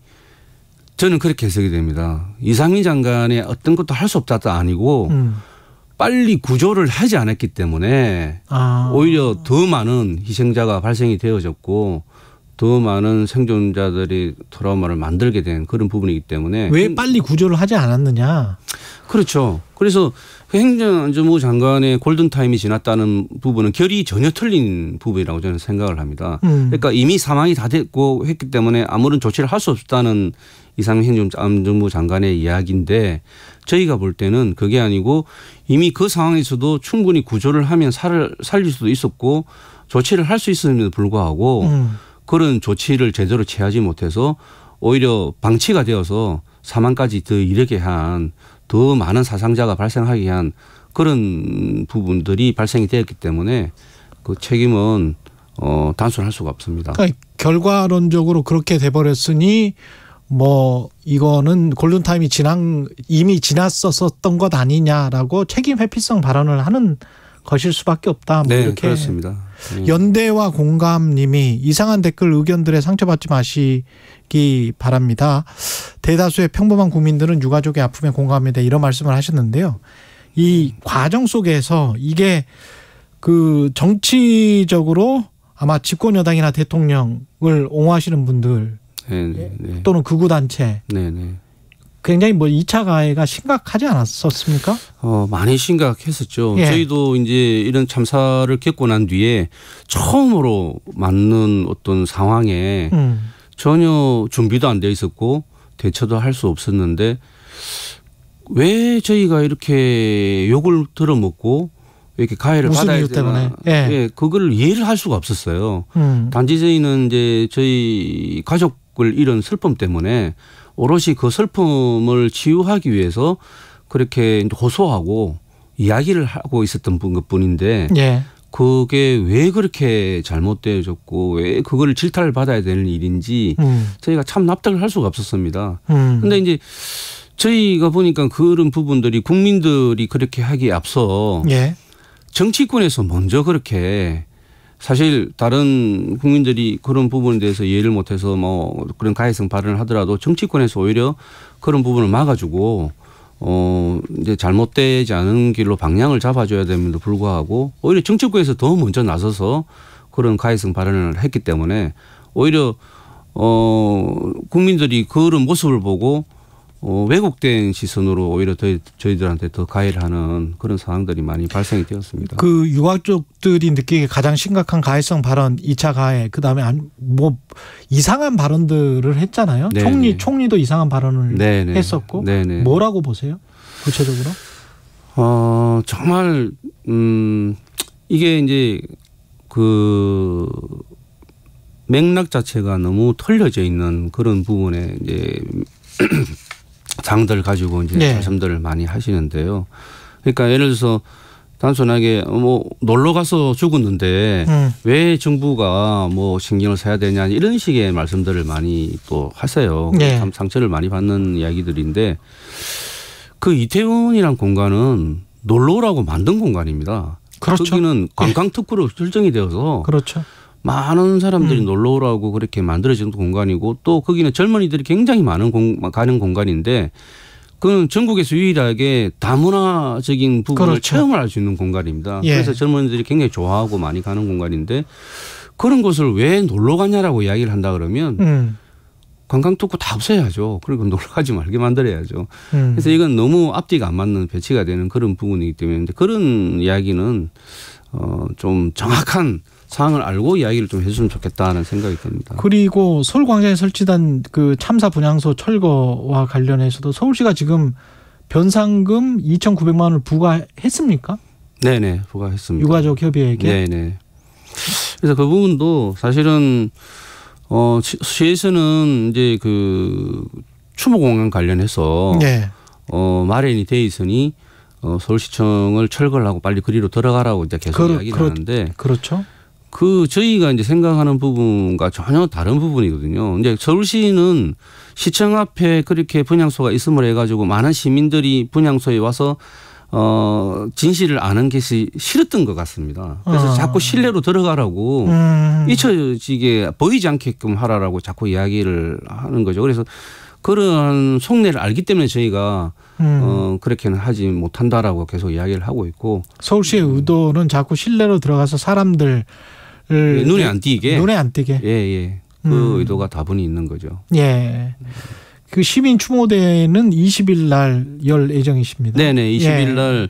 저는 그렇게 해석이 됩니다. 이상민 장관의 어떤 것도 할 수 없다도 아니고 빨리 구조를 하지 않았기 때문에 오히려 더 많은 희생자가 발생이 되어졌고 더 많은 생존자들이 트라우마를 만들게 된 그런 부분이기 때문에 왜 빨리 구조를 하지 않았느냐. 그렇죠. 그래서 행정안전부 장관의 골든타임이 지났다는 부분은 결이 전혀 틀린 부분이라고 저는 생각을 합니다. 그러니까 이미 사망이 다 됐고 했기 때문에 아무런 조치를 할 수 없다는 이상민 행정안전부 장관의 이야기인데 저희가 볼 때는 그게 아니고 이미 그 상황에서도 충분히 구조를 하면 살릴 수도 있었고 조치를 할 수 있음에도 불구하고 그런 조치를 제대로 취하지 못해서 오히려 방치가 되어서 사망까지 더 이르게 한 더 많은 사상자가 발생하게 한 그런 부분들이 발생이 되었기 때문에 그 책임은 단순할 수가 없습니다. 그러니까 결과론적으로 그렇게 돼버렸으니 뭐 이거는 골든타임이 이미 지났었던 것 아니냐라고 책임 회피성 발언을 하는 것일 수밖에 없다. 뭐 네, 이렇게 그렇습니다. 네. 연대와 공감님이 이상한 댓글 의견들에 상처받지 마시기 바랍니다. 대다수의 평범한 국민들은 유가족의 아픔에 공감합니다. 이런 말씀을 하셨는데요. 이 과정 속에서 이게 그 정치적으로 아마 집권 여당이나 대통령을 옹호하시는 분들 네. 또는 극우단체 굉장히 뭐 2차 가해가 심각하지 않았었습니까? 많이 심각했었죠. 예. 저희도 이제 이런 참사를 겪고 난 뒤에 처음으로 맞는 어떤 상황에 전혀 준비도 안 돼 있었고 대처도 할 수 없었는데 왜 저희가 이렇게 욕을 들어먹고 이렇게 가해를 받아야 이유 되나? 때문에. 예. 예, 그걸 이해를 할 수가 없었어요. 단지 저희는 이제 저희 가족을 잃은 슬픔 때문에 오롯이 그 슬픔을 치유하기 위해서 그렇게 호소하고 이야기를 하고 있었던 것뿐인데 예. 그게 왜 그렇게 잘못되어졌고 왜 그걸 질타를 받아야 되는 일인지 저희가 참 납득을 할 수가 없었습니다. 그런데 이제 저희가 보니까 그런 부분들이 국민들이 그렇게 하기에 앞서 예. 정치권에서 먼저 그렇게 사실 다른 국민들이 그런 부분에 대해서 이해를 못해서 뭐 그런 가해성 발언을 하더라도 정치권에서 오히려 그런 부분을 막아주고 이제 잘못되지 않은 길로 방향을 잡아줘야 됨에도 불구하고 오히려 정치권에서 더 먼저 나서서 그런 가해성 발언을 했기 때문에 오히려 국민들이 그런 모습을 보고 왜곡된 시선으로 오히려 저희들한테 더 가해를 하는 그런 상황들이 많이 발생이 되었습니다. 그 유가족들이 느끼기에 가장 심각한 가해성 발언 2차 가해, 그다음에 뭐 이상한 발언들을 했잖아요. 네네. 총리도 이상한 발언을 네네. 했었고. 네네. 뭐라고 보세요? 구체적으로? 정말 이게 이제 그 맥락 자체가 너무 털려져 있는 그런 부분에 이제 장들 가지고 이제 말씀들을 많이 하시는데요. 그러니까 예를 들어서 단순하게 뭐 놀러 가서 죽었는데 왜 정부가 뭐 신경을 써야 되냐 이런 식의 말씀들을 많이 또 하세요. 참 상처를 많이 받는 이야기들인데 그 이태원이란 공간은 놀러 오라고 만든 공간입니다. 그렇죠. 거기는 관광특구로 설정이 되어서 그렇죠. 많은 사람들이 놀러 오라고 그렇게 만들어진 공간이고 또 거기는 젊은이들이 굉장히 가는 공간인데 그건 전국에서 유일하게 다문화적인 부분을 그렇죠. 체험을 할 수 있는 공간입니다. 그래서 젊은이들이 굉장히 좋아하고 많이 가는 공간인데 그런 곳을 왜 놀러 가냐라고 이야기를 한다 그러면 관광특구 다 없애야죠. 그리고 놀러 가지 말게 만들어야죠. 그래서 이건 너무 앞뒤가 안 맞는 배치가 되는 그런 부분이기 때문에 그런 이야기는 좀 정확한 상황을 알고 이야기를 좀 해줬으면 좋겠다는 생각이 듭니다. 그리고 서울광장에 설치된 그 참사 분향소 철거와 관련해서도 서울시가 지금 변상금 2,900만 원을 부과했습니까? 네네, 부과했습니다. 유가족 협의회에게. 네네. 그래서 그 부분도 사실은 시에서는 이제 그 추모공간 관련해서 마련이 돼 있으니 서울시청을 철거를 하고 빨리 그리로 들어가라고 이제 계속 이야기를 하는데. 그렇죠. 저희가 이제 생각하는 부분과 전혀 다른 부분이거든요. 이제 서울시는 시청 앞에 그렇게 분향소가 있음을 해가지고 많은 시민들이 분향소에 와서 진실을 아는 것이 싫었던 것 같습니다. 그래서 자꾸 실내로 들어가라고 잊혀지게 보이지 않게끔 하라라고 자꾸 이야기를 하는 거죠. 그래서 그런 속내를 알기 때문에 저희가 그렇게는 하지 못한다라고 계속 이야기를 하고 있고 서울시의 의도는 자꾸 실내로 들어가서 사람들 눈에 안 띄게. 예. 그 의도가 다분히 있는 거죠. 예. 그 시민 추모대는 20일 날 열 예정이십니다. 네네. 20일 날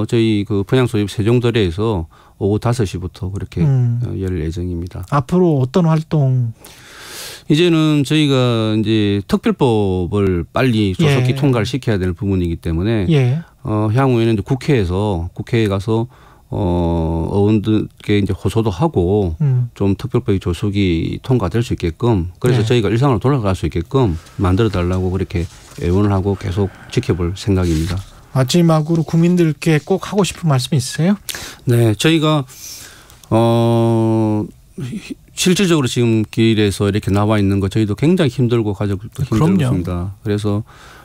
저희 그 분향소 옆 세종도래에서 오후 5시부터 그렇게 열 예정입니다. 앞으로 어떤 활동? 이제는 저희가 이제 특별법을 빨리 조속히 통과를 시켜야 될 부분이기 때문에 향후에는 이제 국회에 가서 의원들께 이제 호소도 하고 좀 특별법이 조속히 통과될 수 있게끔 그래서 저희가 일상으로 돌아갈 수 있게끔 만들어 달라고 그렇게 애원을 하고 계속 지켜볼 생각입니다. 마지막으로 국민들께 꼭 하고 싶은 말씀 있으세요? 네, 저희가 실질적으로 지금 길에서 이렇게 나와 있는 거 저희도 굉장히 힘들고 가족도 힘들습니다. 그래서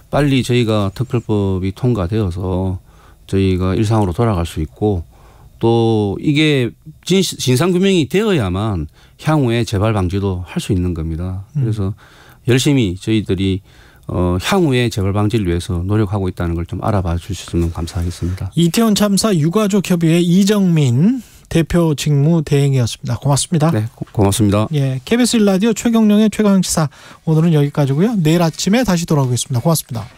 빨리 저희가 특별법이 통과되어서 저희가 일상으로 돌아갈 수 있고 또 이게 진상규명이 되어야만 향후에 재발 방지도 할 수 있는 겁니다. 그래서 열심히 저희들이 향후에 재발 방지를 위해서 노력하고 있다는 걸 좀 알아봐 주셨으면 감사하겠습니다. 이태원 참사 유가족협의회 이정민 대표 직무대행이었습니다. 고맙습니다. 네, 고맙습니다. 예, KBS 1라디오 최경영의 최강시사 오늘은 여기까지고요. 내일 아침에 다시 돌아오겠습니다. 고맙습니다.